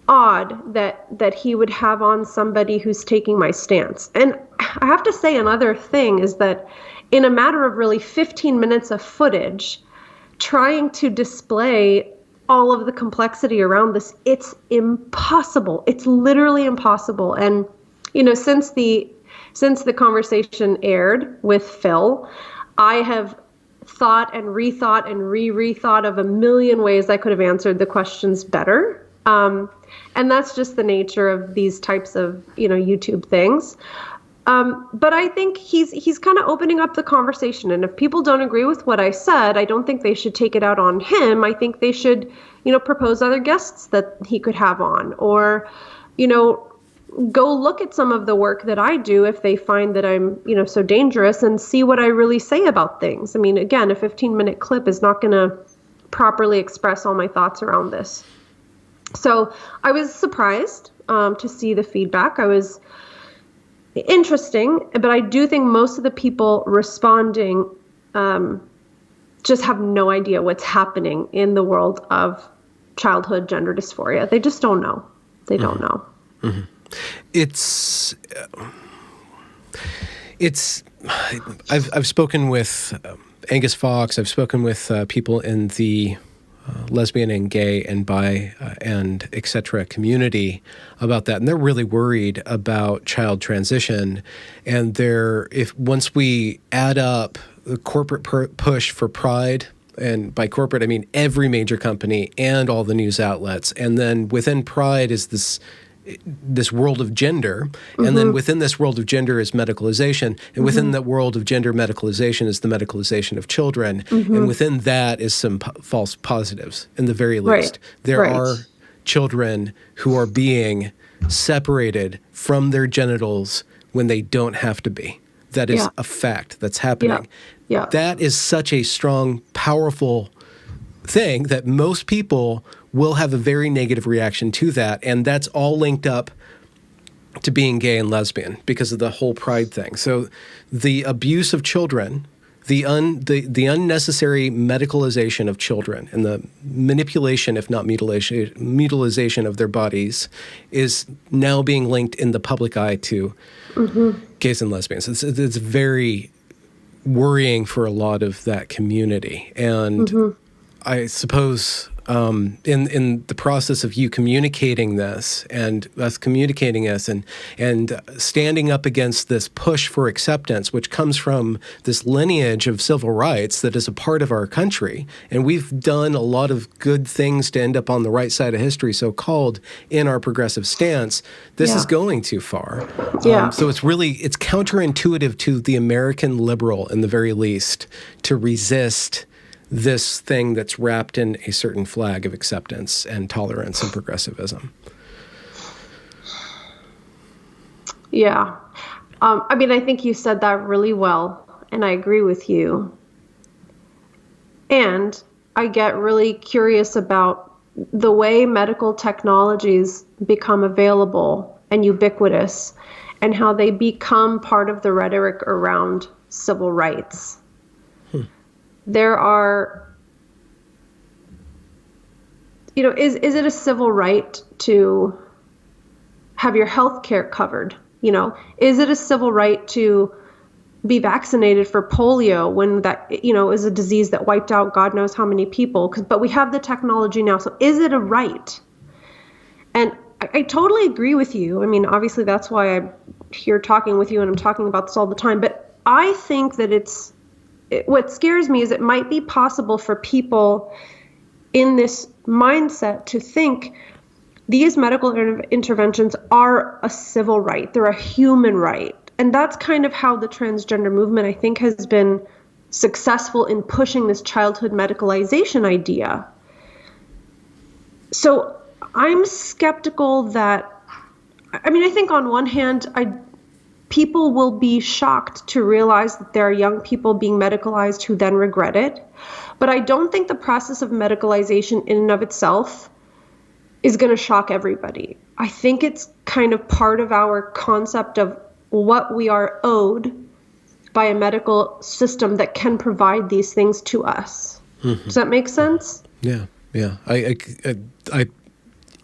[SPEAKER 2] odd that he would have on somebody who's taking my stance. And I have to say, another thing is that in a matter of really 15 minutes of footage, trying to display all of the complexity around this, it's impossible. It's literally impossible. And, since the conversation aired with Phil, I have thought and rethought and rethought of a million ways I could have answered the questions better. And that's just the nature of these types of, YouTube things. But I think he's kind of opening up the conversation. And if people don't agree with what I said, I don't think they should take it out on him. I think they should, propose other guests that he could have on, or, go look at some of the work that I do if they find that I'm, so dangerous, and see what I really say about things. I mean, again, a 15-minute clip is not going to properly express all my thoughts around this. So I was surprised to see the feedback. I was interesting, but I do think most of the people responding just have no idea what's happening in the world of childhood gender dysphoria. They just don't know. They don't know.
[SPEAKER 1] Mm-hmm. I've spoken with Angus Fox. I've spoken with people in the lesbian and gay and bi and et cetera community about that. And they're really worried about child transition. And once we add up the corporate push for pride, and by corporate, I mean every major company and all the news outlets. And then within pride is this world of gender, and then within this world of gender is medicalization, and within that world of gender medicalization is the medicalization of children, and within that is some false positives, in the very least. There are children who are being separated from their genitals when they don't have to be. That is a fact that's happening. Yeah. That is such a strong, powerful thing that most people will have a very negative reaction to that. And that's all linked up to being gay and lesbian because of the whole pride thing. So the abuse of children the unnecessary medicalization of children and the manipulation, if not mutilization of their bodies, is now being linked in the public eye to gays and lesbians. It's very worrying for a lot of that community, and I suppose in the process of you communicating this and us communicating this and standing up against this push for acceptance, which comes from this lineage of civil rights that is a part of our country. And we've done a lot of good things to end up on the right side of history, so-called, in our progressive stance. This is going too far. So it's counterintuitive to the American liberal, in the very least, to resist this thing that's wrapped in a certain flag of acceptance and tolerance and progressivism.
[SPEAKER 2] Yeah. I mean, I think you said that really well, and I agree with you. And I get really curious about the way medical technologies become available and ubiquitous, and how they become part of the rhetoric around civil rights. There are, is it a civil right to have your health care covered? Is it a civil right to be vaccinated for polio when that, is a disease that wiped out God knows how many people? But we have the technology now. So is it a right? And I totally agree with you. I mean, obviously that's why I'm here talking with you, and I'm talking about this all the time. But I think that what scares me is it might be possible for people in this mindset to think these medical interventions are a civil right. They're a human right. And that's kind of how the transgender movement, I think, has been successful in pushing this childhood medicalization idea. So I'm skeptical that, I think on one hand, people will be shocked to realize that there are young people being medicalized who then regret it. But I don't think the process of medicalization in and of itself is going to shock everybody. I think it's kind of part of our concept of what we are owed by a medical system that can provide these things to us. Does that make sense?
[SPEAKER 1] Yeah.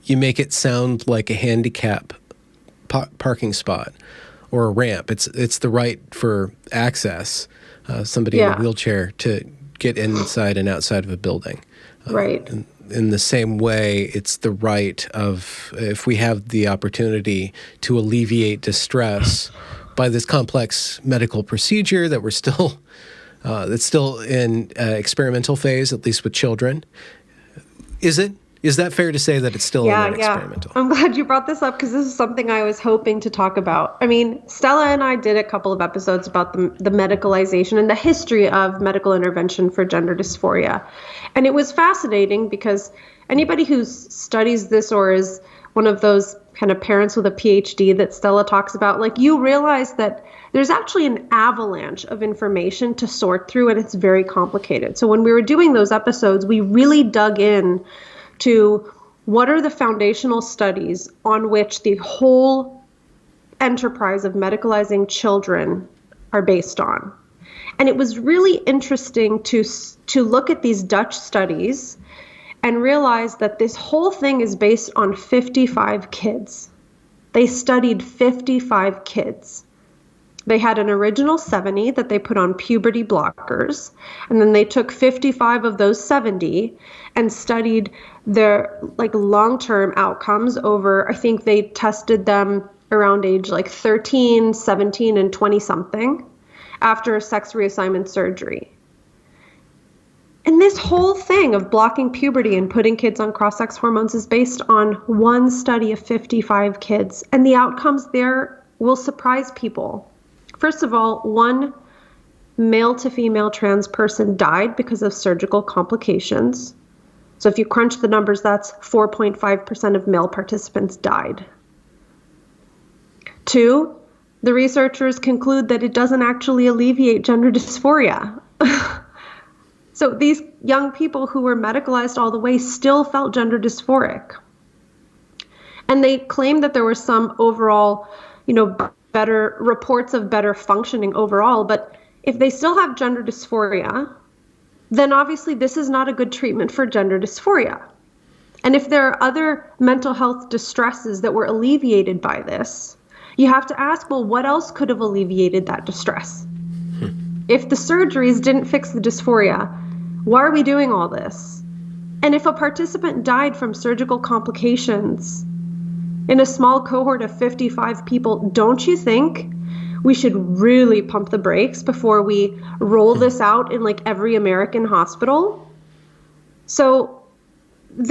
[SPEAKER 1] You make it sound like a handicap parking spot or a ramp. It's the right for access, somebody in a wheelchair to get inside and outside of a building.
[SPEAKER 2] Right.
[SPEAKER 1] In the same way, it's the right of, if we have the opportunity to alleviate distress by this complex medical procedure that we're still, that's still in experimental phase, at least with children. Is that fair to say that it's still in experimental?
[SPEAKER 2] I'm glad you brought this up, because this is something I was hoping to talk about. I mean, Stella and I did a couple of episodes about the medicalization and the history of medical intervention for gender dysphoria. And it was fascinating because anybody who studies this or is one of those kind of parents with a PhD that Stella talks about, you realize that there's actually an avalanche of information to sort through, and it's very complicated. So when we were doing those episodes, we really dug in to what are the foundational studies on which the whole enterprise of medicalizing children are based on. And it was really interesting to look at these Dutch studies and realize that this whole thing is based on 55 kids. They studied 55 kids. They had an original 70 that they put on puberty blockers, and then they took 55 of those 70 and studied their long-term outcomes over, I think they tested them around age 13, 17, and 20-something after sex reassignment surgery. And this whole thing of blocking puberty and putting kids on cross-sex hormones is based on one study of 55 kids, and the outcomes there will surprise people. First of all, one male to female trans person died because of surgical complications. So if you crunch the numbers, that's 4.5% of male participants died. 2, the researchers conclude that it doesn't actually alleviate gender dysphoria. So these young people who were medicalized all the way still felt gender dysphoric. And they claimed that there were some overall, better reports of better functioning overall, but If they still have gender dysphoria, then obviously this is not a good treatment for gender dysphoria. And if there are other mental health distresses that were alleviated by this, you have to ask, well, what else could have alleviated that distress? If the surgeries didn't fix the dysphoria, why are we doing all this? And if a participant died from surgical complications in a small cohort of 55 people, don't you think we should really pump the brakes before we roll this out in like every American hospital? So and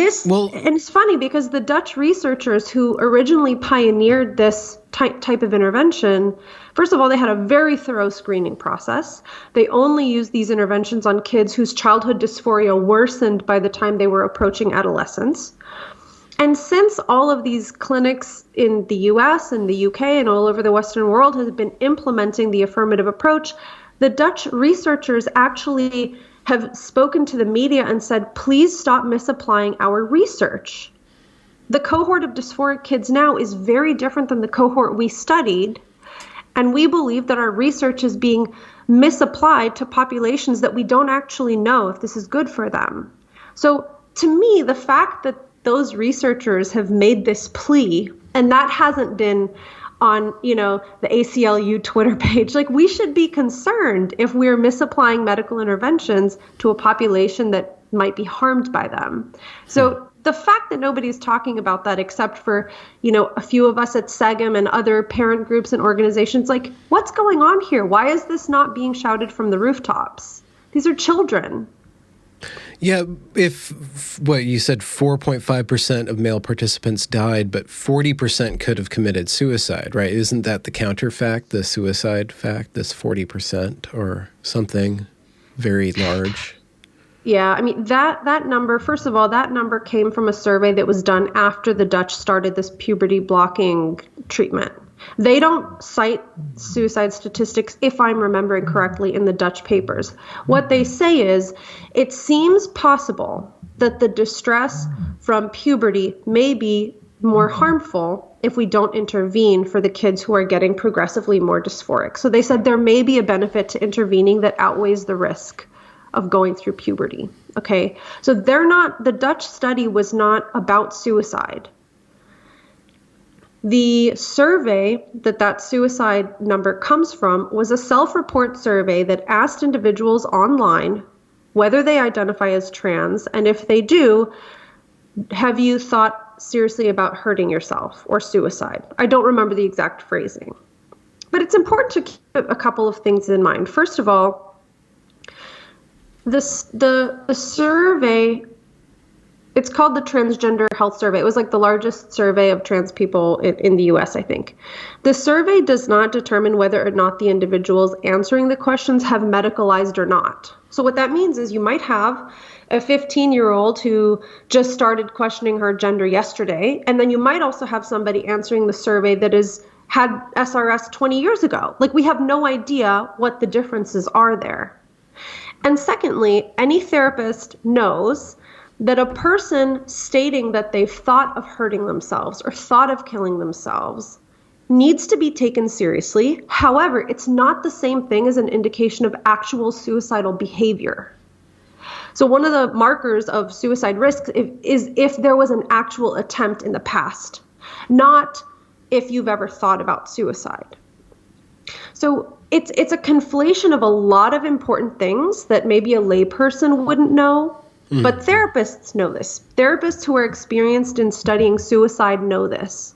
[SPEAKER 2] it's funny because the Dutch researchers who originally pioneered this type of intervention, first of all, they had a very thorough screening process. They only used these interventions on kids whose childhood dysphoria worsened by the time they were approaching adolescence. And since all of these clinics in the US and the UK and all over the Western world have been implementing the affirmative approach, the Dutch researchers actually have spoken to the media and said, please stop misapplying our research. The cohort of dysphoric kids now is very different than the cohort we studied, and we believe that our research is being misapplied to populations that we don't actually know if this is good for them. So to me, the fact that those researchers have made this plea, and that hasn't been on, the ACLU Twitter page, like we should be concerned if we're misapplying medical interventions to a population that might be harmed by them. So the fact that nobody's talking about that except for, a few of us at SEGM and other parent groups and organizations, like what's going on here? Why is this not being shouted from the rooftops? These are children.
[SPEAKER 1] Yeah, what you said, 4.5% of male participants died, but 40% could have committed suicide, right? Isn't that the counterfact, the suicide fact, this 40% or something very large?
[SPEAKER 2] Yeah, I mean, that number, first of all, that number came from a survey that was done after the Dutch started this puberty blocking treatment. They don't cite suicide statistics, if I'm remembering correctly, in the Dutch papers. What they say is, it seems possible that the distress from puberty may be more harmful if we don't intervene for the kids who are getting progressively more dysphoric. So they said there may be a benefit to intervening that outweighs the risk of going through puberty. Okay, so the Dutch study was not about suicide. The survey that suicide number comes from was a self-report survey that asked individuals online whether they identify as trans, and if they do, have you thought seriously about hurting yourself or suicide? I don't remember the exact phrasing. But it's important to keep a couple of things in mind. First of all, the survey, it's called the Transgender Health Survey. It was like the largest survey of trans people in the US, I think. The survey does not determine whether or not the individuals answering the questions have medicalized or not. So what that means is you might have a 15-year-old who just started questioning her gender yesterday, and then you might also have somebody answering the survey that had SRS 20 years ago. Like, we have no idea what the differences are there. And secondly, any therapist knows that a person stating that they've thought of hurting themselves or thought of killing themselves needs to be taken seriously. However, it's not the same thing as an indication of actual suicidal behavior. So one of the markers of suicide risk is if there was an actual attempt in the past, not if you've ever thought about suicide. So it's a conflation of a lot of important things that maybe a layperson wouldn't know. But therapists know this. Therapists who are experienced in studying suicide know this.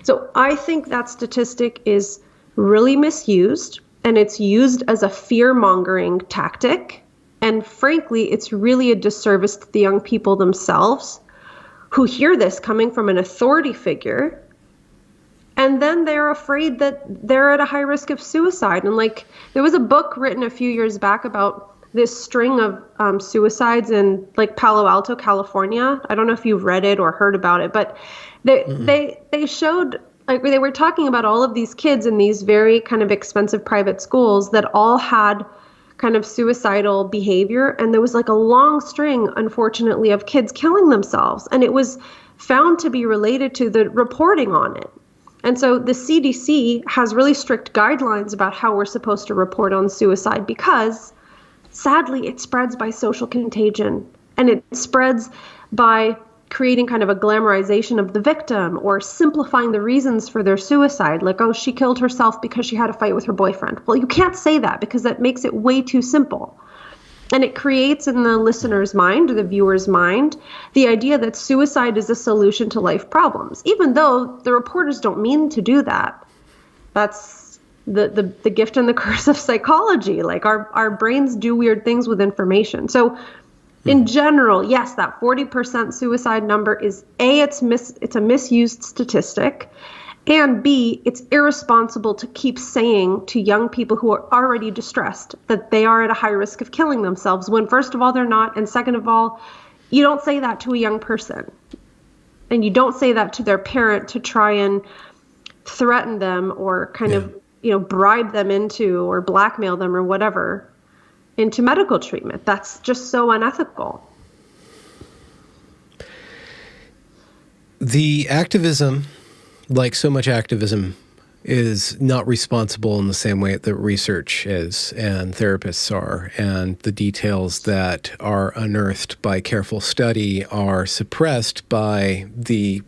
[SPEAKER 2] So I think that statistic is really misused, and it's used as a fear-mongering tactic. And frankly, it's really a disservice to the young people themselves who hear this coming from an authority figure, and then they're afraid that they're at a high risk of suicide. And like, there was a book written a few years back about this string of suicides in like Palo Alto, California. I don't know if you've read it or heard about it, but they showed, like, they were talking about all of these kids in these very kind of expensive private schools that all had kind of suicidal behavior. And there was like a long string, unfortunately, of kids killing themselves. And it was found to be related to the reporting on it. And so the CDC has really strict guidelines about how we're supposed to report on suicide because, sadly, it spreads by social contagion. And it spreads by creating kind of a glamorization of the victim or simplifying the reasons for their suicide. Like, oh, she killed herself because she had a fight with her boyfriend. Well, you can't say that because that makes it way too simple. And it creates in the listener's mind or the viewer's mind the idea that suicide is a solution to life problems, even though the reporters don't mean to do that. That's the gift and the curse of psychology. Like our brains do weird things with information. So in general, yes, that 40% suicide number is A, it's a misused statistic, and B, it's irresponsible to keep saying to young people who are already distressed that they are at a high risk of killing themselves when, first of all, they're not, and second of all, you don't say that to a young person. And you don't say that to their parent to try and threaten them or kind of, bribe them into or blackmail them or whatever into medical treatment. That's just so unethical.
[SPEAKER 1] The activism, like so much activism, is not responsible in the same way that research is and therapists are, and the details that are unearthed by careful study are suppressed by the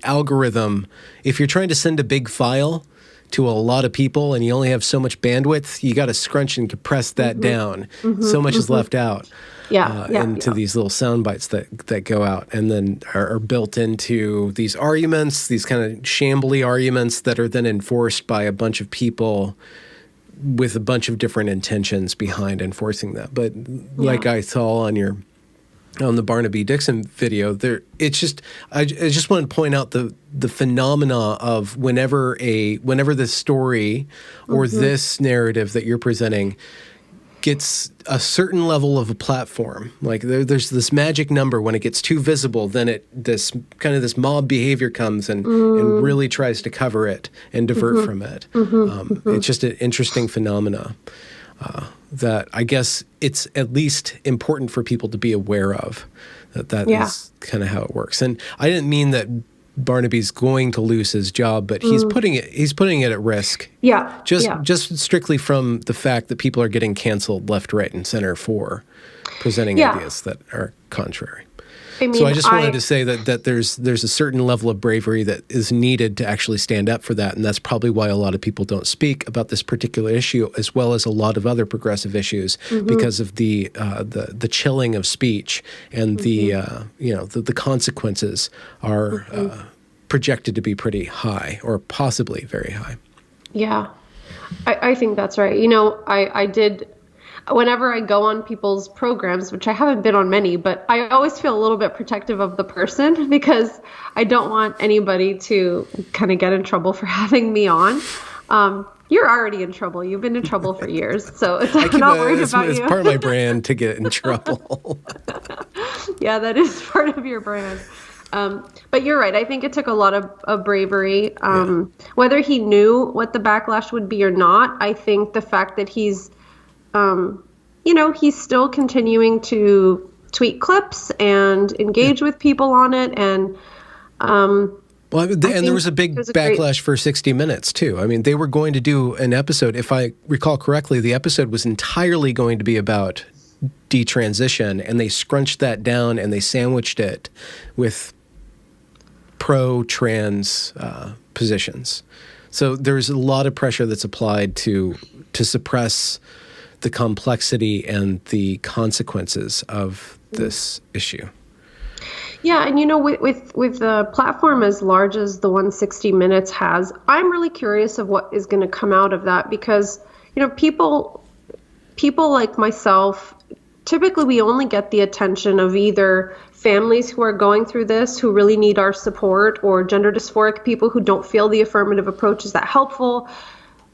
[SPEAKER 1] algorithm. If you're trying to send a big file to a lot of people and you only have so much bandwidth, you got to scrunch and compress that down. So much is left out. Into these little sound bites that go out and then are built into these arguments, these kind of shambly arguments that are then enforced by a bunch of people with a bunch of different intentions behind enforcing that. But like I saw on the Barnaby Dixon video, I just want to point out the phenomena of whenever this story or this narrative that you're presenting gets a certain level of a platform, like there's this magic number. When it gets too visible, then this mob behavior comes and really tries to cover it and divert from it. It's just an interesting phenomena that I guess it's at least important for people to be aware of. That is kind of how it works. And I didn't mean that Barnaby's going to lose his job, but he's putting it at risk. Just strictly from the fact that people are getting canceled left, right, and center for presenting ideas that are contrary. So I just wanted to say that there's a certain level of bravery that is needed to actually stand up for that, and that's probably why a lot of people don't speak about this particular issue, as well as a lot of other progressive issues, because of the chilling of speech and the consequences are projected to be pretty high or possibly very high.
[SPEAKER 2] Yeah, I think that's right. I did. Whenever I go on people's programs, which I haven't been on many, but I always feel a little bit protective of the person because I don't want anybody to kind of get in trouble for having me on. You're already in trouble. You've been in trouble for years, so I'm not worried about you.
[SPEAKER 1] It's part of my brand to get in trouble.
[SPEAKER 2] Yeah, that is part of your brand. But you're right. I think it took a lot of bravery. Whether he knew what the backlash would be or not, I think the fact that he's still continuing to tweet clips and engage with people on it. And
[SPEAKER 1] there was a big backlash for 60 Minutes, too. I mean, they were going to do an episode. If I recall correctly, the episode was entirely going to be about detransition, and they scrunched that down and they sandwiched it with pro-trans positions. So there's a lot of pressure that's applied to suppress the complexity and the consequences of this issue.
[SPEAKER 2] Yeah, and with a platform as large as the one 60 Minutes has, I'm really curious of what is going to come out of that because, people like myself, typically we only get the attention of either families who are going through this, who really need our support, or gender dysphoric people who don't feel the affirmative approach is that helpful,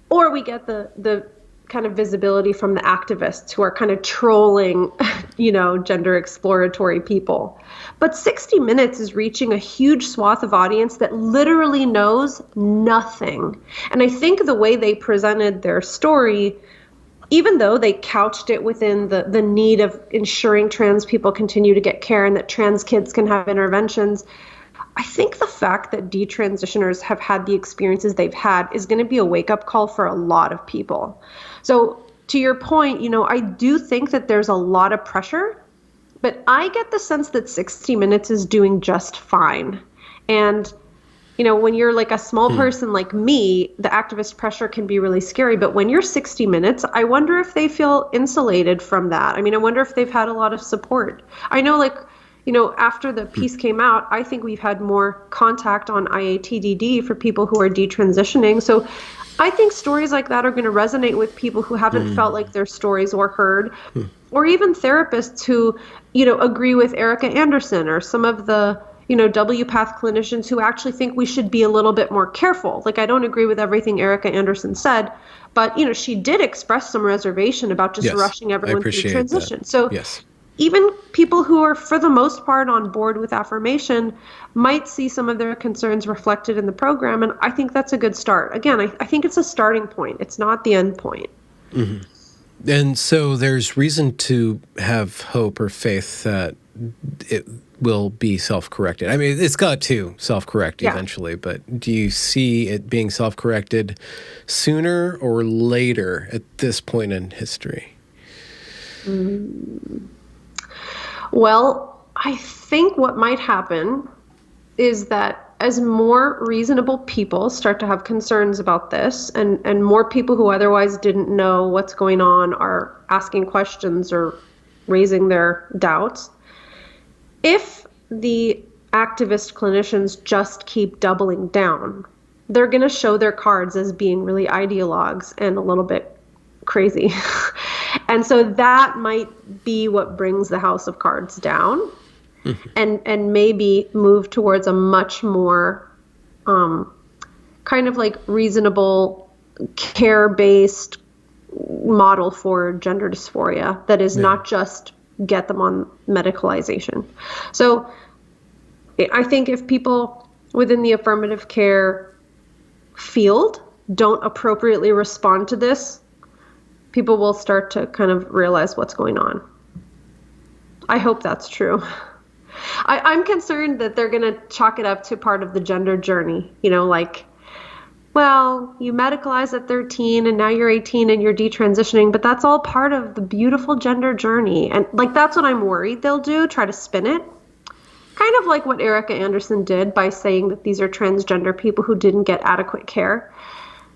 [SPEAKER 2] or we get the kind of visibility from the activists who are kind of trolling, gender exploratory people. But 60 Minutes is reaching a huge swath of audience that literally knows nothing. And I think the way they presented their story, even though they couched it within the need of ensuring trans people continue to get care and that trans kids can have interventions, I think the fact that detransitioners have had the experiences they've had is going to be a wake-up call for a lot of people. So to your point, I do think that there's a lot of pressure, but I get the sense that 60 Minutes is doing just fine. And when you're like a small person like me, the activist pressure can be really scary. But when you're 60 Minutes, I wonder if they feel insulated from that. I mean, I wonder if they've had a lot of support. I know, after the piece came out, I think we've had more contact on IATDD for people who are detransitioning. So I think stories like that are going to resonate with people who haven't felt like their stories were heard, or even therapists who, agree with Erica Anderson or some of the WPATH clinicians who actually think we should be a little bit more careful. Like, I don't agree with everything Erica Anderson said, but, she did express some reservation about just rushing everyone through transition. That. So even people who are, for the most part, on board with affirmation might see some of their concerns reflected in the program. And I think that's a good start. Again, I think it's a starting point. It's not the end point.
[SPEAKER 1] Mm-hmm. And so there's reason to have hope or faith that it will be self-corrected. I mean, it's got to self-correct eventually, but do you see it being self-corrected sooner or later at this point in history?
[SPEAKER 2] Well, I think what might happen is that as more reasonable people start to have concerns about this, and more people who otherwise didn't know what's going on are asking questions or raising their doubts, if the activist clinicians just keep doubling down, they're going to show their cards as being really ideologues and a little bit crazy. And so that might be what brings the house of cards down, and maybe move towards a much more kind of like reasonable, care-based model for gender dysphoria that is not just get them on medicalization. So I think if people within the affirmative care field don't appropriately respond to this, people will start to kind of realize what's going on. I hope that's true. I'm concerned that they're going to chalk it up to part of the gender journey, well, you medicalize at 13 and now you're 18 and you're detransitioning, but that's all part of the beautiful gender journey. And that's what I'm worried they'll do, try to spin it. Kind of like what Erica Anderson did by saying that these are transgender people who didn't get adequate care.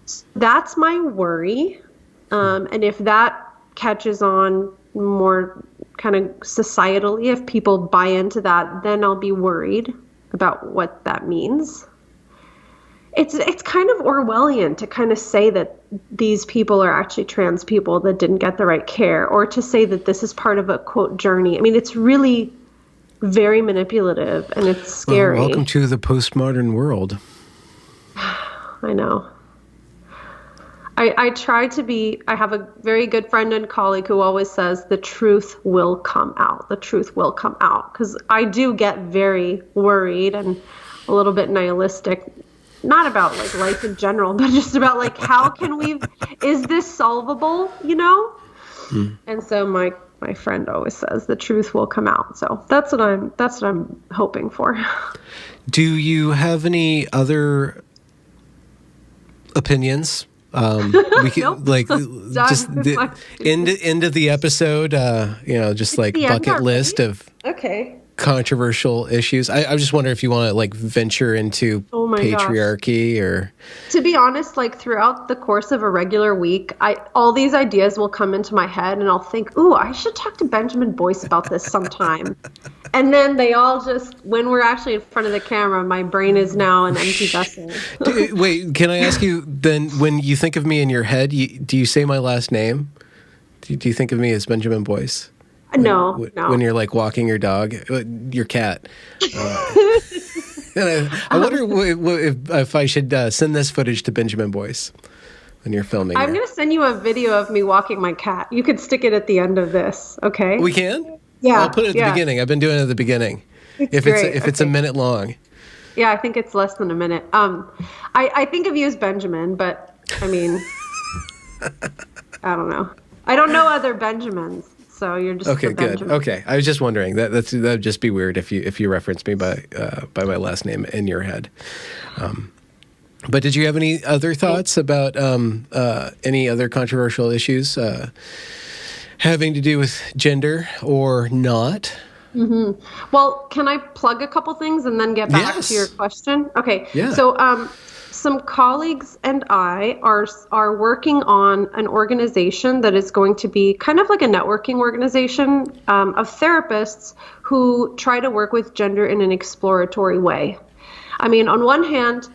[SPEAKER 2] So that's my worry. And if that catches on more kind of societally, if people buy into that, then I'll be worried about what that means. It's kind of Orwellian to kind of say that these people are actually trans people that didn't get the right care, or to say that this is part of a, quote, journey. I mean, it's really very manipulative, and it's scary.
[SPEAKER 1] Well, welcome to the postmodern world.
[SPEAKER 2] I know. I try to be, I have a very good friend and colleague who always says the truth will come out. The truth will come out. Because I do get very worried and a little bit nihilistic, not about life in general, but just about how can we, is this solvable, And so my friend always says the truth will come out. So that's what I'm hoping for.
[SPEAKER 1] Do you have any other opinions? We can
[SPEAKER 2] nope.
[SPEAKER 1] just end of the episode, just bucket list of controversial issues. I just wonder if you want to venture into patriarchy or.
[SPEAKER 2] To be honest, throughout the course of a regular week, all these ideas will come into my head and I'll think, ooh, I should talk to Benjamin Boyce about this sometime. And then they all just, when we're actually in front of the camera, my brain is now an empty vessel.
[SPEAKER 1] Wait, can I ask you then, when you think of me in your head, do you say my last name? Do you think of me as Benjamin Boyce?
[SPEAKER 2] No.
[SPEAKER 1] When you're walking your dog, your cat. And I wonder if I should send this footage to Benjamin Boyce when you're filming.
[SPEAKER 2] I'm going to send you a video of me walking my cat. You could stick it at the end of this, okay?
[SPEAKER 1] We can?
[SPEAKER 2] Yeah.
[SPEAKER 1] I'll put it at the beginning. I've been doing it at the beginning. If it's a minute long.
[SPEAKER 2] Yeah, I think it's less than a minute. I think of you as Benjamin, but I mean, I don't know. I don't know other Benjamins. so you're just
[SPEAKER 1] Okay,
[SPEAKER 2] the
[SPEAKER 1] good.
[SPEAKER 2] Benjamin.
[SPEAKER 1] Okay, I was just wondering that'd just be weird if you referenced me by my last name in your head. But did you have any other thoughts about any other controversial issues having to do with gender or not?
[SPEAKER 2] Well, can I plug a couple things and then get back to your
[SPEAKER 1] Yes.
[SPEAKER 2] question? Okay.
[SPEAKER 1] Yeah.
[SPEAKER 2] So, some colleagues and I are working on an organization that is going to be kind of like a networking organization of therapists who try to work with gender in an exploratory way. I mean, on one hand,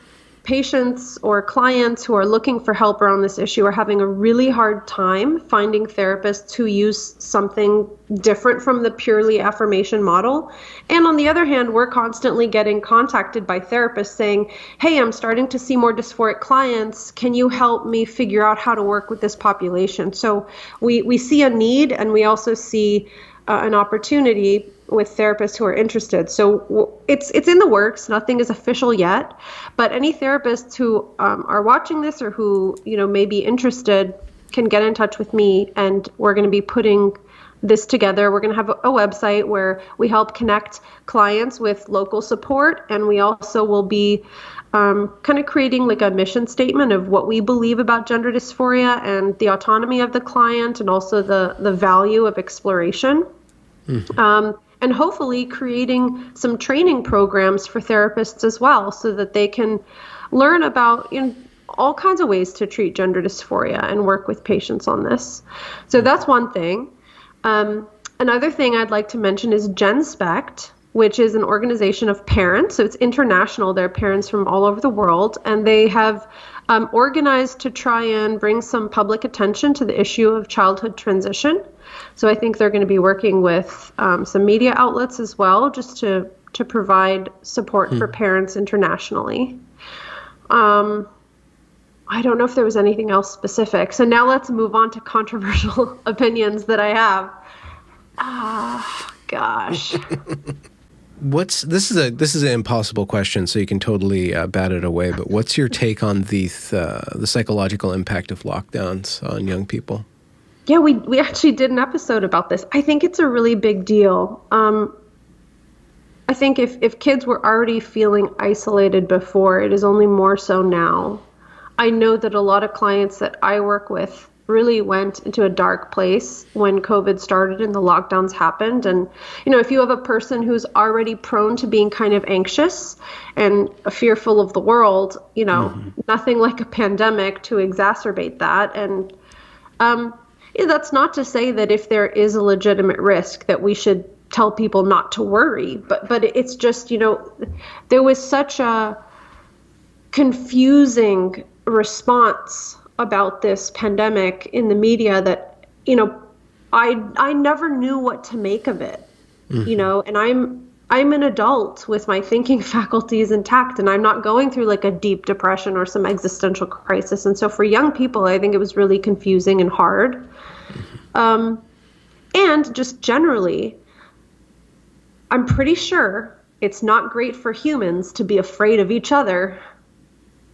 [SPEAKER 2] patients or clients who are looking for help around this issue are having a really hard time finding therapists who use something different from the purely affirmation model. And on the other hand, we're constantly getting contacted by therapists saying, hey, I'm starting to see more dysphoric clients. Can you help me figure out how to work with this population? So we see a need, and we also see an opportunity with therapists who are interested. So it's in the works. Nothing is official yet, but any therapists who are watching this or who may be interested can get in touch with me, and we're going to be putting this together. We're going to have a website where we help connect clients with local support, and we also will be kind of creating like a mission statement of what we believe about gender dysphoria and the autonomy of the client, and also the value of exploration. And hopefully creating some training programs for therapists as well, so that they can learn about all kinds of ways to treat gender dysphoria and work with patients on this. So that's one thing. Another thing I'd like to mention is GenSpect, which is an organization of parents. So it's international. They're parents from all over the world, and they have organized to try and bring some public attention to the issue of childhood transition. So I think they're going to be working with some media outlets as well, just to provide support for parents internationally. I don't know if there was anything else specific. So now let's move on to controversial opinions that I have. Gosh.
[SPEAKER 1] This is an impossible question, so you can totally bat it away. But what's your take on the psychological impact of lockdowns on young people?
[SPEAKER 2] Yeah, we actually did an episode about this. I think it's a really big deal. I think if kids were already feeling isolated before, it is only more so now. I know that a lot of clients that I work with really went into a dark place when COVID started and the lockdowns happened. And, if you have a person who's already prone to being kind of anxious and fearful of the world, nothing like a pandemic to exacerbate that. And that's not to say that if there is a legitimate risk that we should tell people not to worry, but it's just, there was such a confusing response about this pandemic in the media that, I never knew what to make of it, and I'm an adult with my thinking faculties intact, and I'm not going through like a deep depression or some existential crisis. And so for young people, I think it was really confusing and hard. And just generally, I'm pretty sure it's not great for humans to be afraid of each other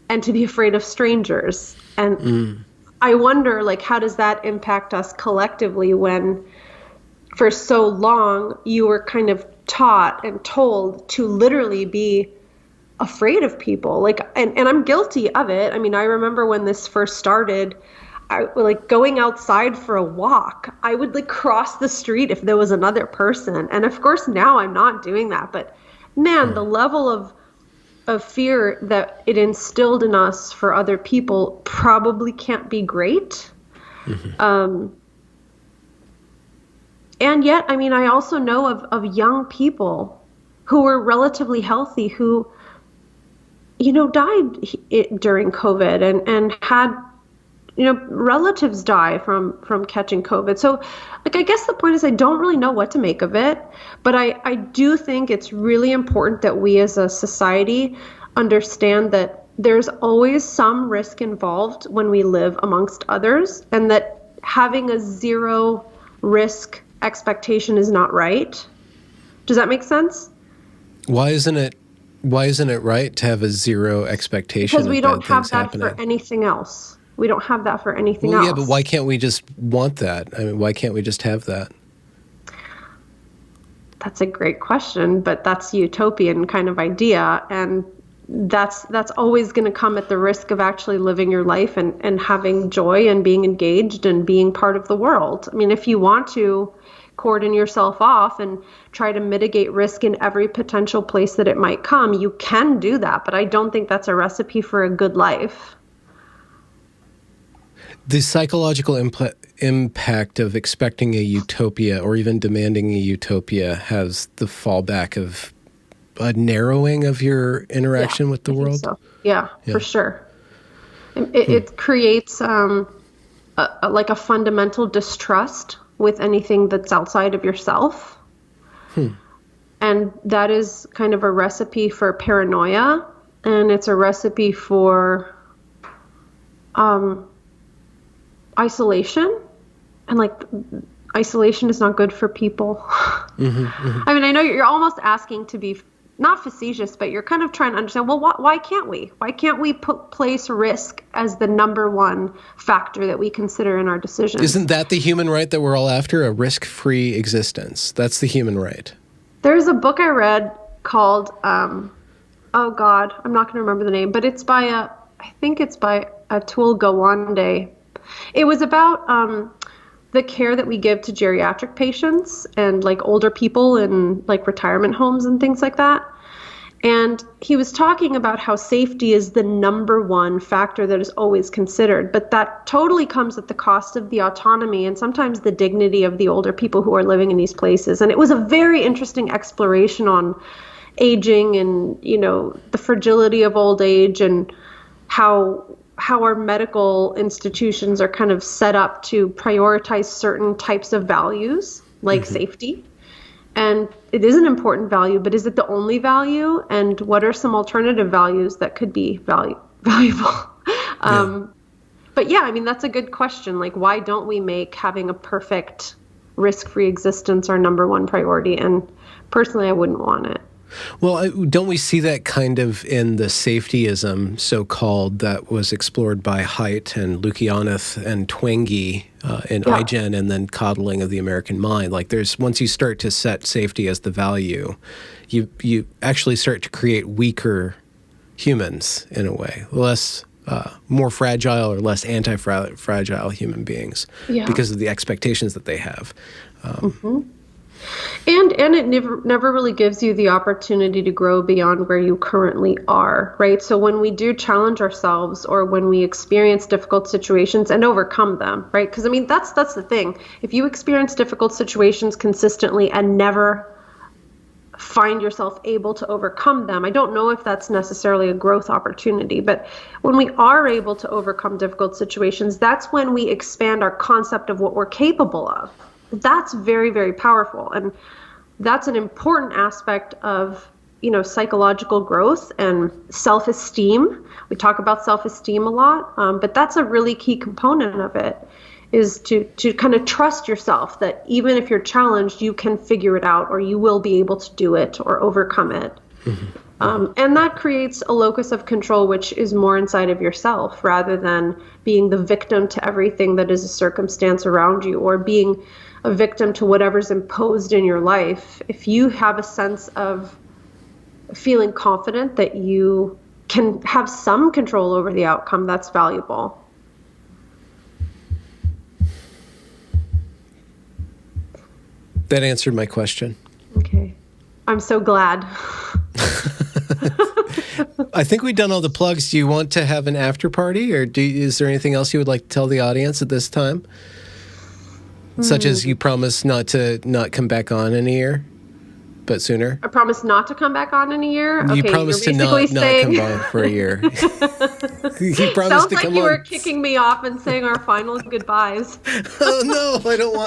[SPEAKER 2] and to be afraid of strangers. And I wonder, how does that impact us collectively when for so long you were kind of taught and told to literally be afraid of people? And I'm guilty of it. I mean, I remember when this first started, going outside for a walk, I would cross the street if there was another person. And of course now I'm not doing that, but man, the level of fear that it instilled in us for other people probably can't be great. And yet, I mean, I also know of young people who were relatively healthy who, died during COVID and had, relatives die from catching COVID. So, I guess the point is I don't really know what to make of it, but I do think it's really important that we as a society understand that there's always some risk involved when we live amongst others, and that having a zero risk expectation is not right. Does that make sense?
[SPEAKER 1] Why isn't it right to have a zero expectation?
[SPEAKER 2] Because we don't have that
[SPEAKER 1] happening
[SPEAKER 2] for anything else. We don't have that for anything else.
[SPEAKER 1] Yeah, but why can't we just want that? I mean, why can't we just have that?
[SPEAKER 2] That's a great question, but that's utopian kind of idea, and that's always going to come at the risk of actually living your life and having joy and being engaged and being part of the world. I mean, if you want to cordon yourself off and try to mitigate risk in every potential place that it might come, you can do that, but I don't think that's a recipe for a good life.
[SPEAKER 1] The psychological impact of expecting a utopia or even demanding a utopia has the fallback of a narrowing of your interaction with the world.
[SPEAKER 2] So. Yeah, for sure. It creates like a fundamental distrust with anything that's outside of yourself. And that is kind of a recipe for paranoia, and it's a recipe for isolation, and like isolation is not good for people. I mean, I know you're almost asking to be not facetious, but you're kind of trying to understand, well, why can't we? Why can't we place risk as the number one factor that we consider in our decisions?
[SPEAKER 1] Isn't that the human right that we're all after? A risk-free existence. That's the human right.
[SPEAKER 2] There's a book I read called, oh God, I'm not going to remember the name, but it's by I think it's by Atul Gawande. It was about the care that we give to geriatric patients and like older people in like retirement homes and things like that. And he was talking about how safety is the number one factor that is always considered, but that totally comes at the cost of the autonomy and sometimes the dignity of the older people who are living in these places. And it was a very interesting exploration on aging and, you know, the fragility of old age and how our medical institutions are kind of set up to prioritize certain types of values like safety. And it is an important value, but is it the only value? And what are some alternative values that could be valuable? But yeah, I mean, that's a good question. Like, why don't we make having a perfect risk-free existence our number one priority? And personally, I wouldn't want it.
[SPEAKER 1] Well, don't we see that kind of in the safetyism, so-called, that was explored by Haidt and Lukianoth and Twenge in iGen, and then coddling of the American mind? Like, once you start to set safety as the value, you actually start to create weaker humans in a way, more fragile or less anti-fragile human beings because of the expectations that they have.
[SPEAKER 2] And it never really gives you the opportunity to grow beyond where you currently are, right? So when we do challenge ourselves or when we experience difficult situations and overcome them, right? Because I mean, that's the thing. If you experience difficult situations consistently and never find yourself able to overcome them, I don't know if that's necessarily a growth opportunity, but when we are able to overcome difficult situations, that's when we expand our concept of what we're capable of. That's very, very powerful. And that's an important aspect of, you know, psychological growth and self-esteem. We talk about self-esteem a lot, but that's a really key component of it, is to kind of trust yourself that even if you're challenged, you can figure it out, or you will be able to do it or overcome it. And that creates a locus of control, which is more inside of yourself rather than being the victim to everything that is a circumstance around you, or being a victim to whatever's imposed in your life. If you have a sense of feeling confident that you can have some control over the outcome, that's valuable.
[SPEAKER 1] That answered my question.
[SPEAKER 2] Okay. I'm so glad.
[SPEAKER 1] I think we've done all the plugs. Do you want to have an after party, or is there anything else you would like to tell the audience at this time? Such as you promise not come back on in a year, but sooner?
[SPEAKER 2] I promise not to come back on in a year?
[SPEAKER 1] You promised to not come on for a year. You promised
[SPEAKER 2] Sounds
[SPEAKER 1] to
[SPEAKER 2] like
[SPEAKER 1] come
[SPEAKER 2] you
[SPEAKER 1] on.
[SPEAKER 2] were kicking me off and saying our final goodbyes.
[SPEAKER 1] Oh, no,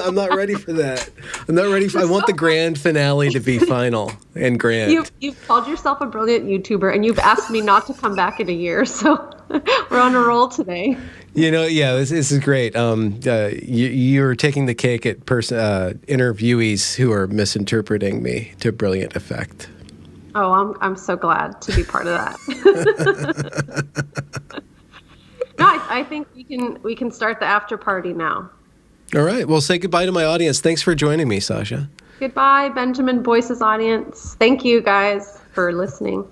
[SPEAKER 1] I'm not ready for that. I want the grand finale to be final and grand.
[SPEAKER 2] You've called yourself a brilliant YouTuber, and you've asked me not to come back in a year, so we're on a roll today.
[SPEAKER 1] You know, yeah, this is great. You're taking the cake at interviewees who are misinterpreting me to brilliant effect.
[SPEAKER 2] Oh, I'm so glad to be part of that. No, I think we can start the after party now.
[SPEAKER 1] All right. Well, say goodbye to my audience. Thanks for joining me, Sasha.
[SPEAKER 2] Goodbye, Benjamin Boyce's audience. Thank you guys for listening.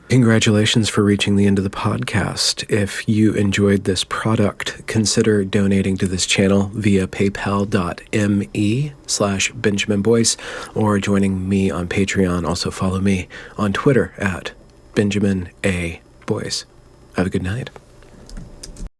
[SPEAKER 1] Congratulations for reaching the end of the podcast. If you enjoyed this product, consider donating to this channel via paypal.me/Benjamin Boyce or joining me on Patreon. Also follow me on Twitter at Benjamin A. Boyce. Have a good night.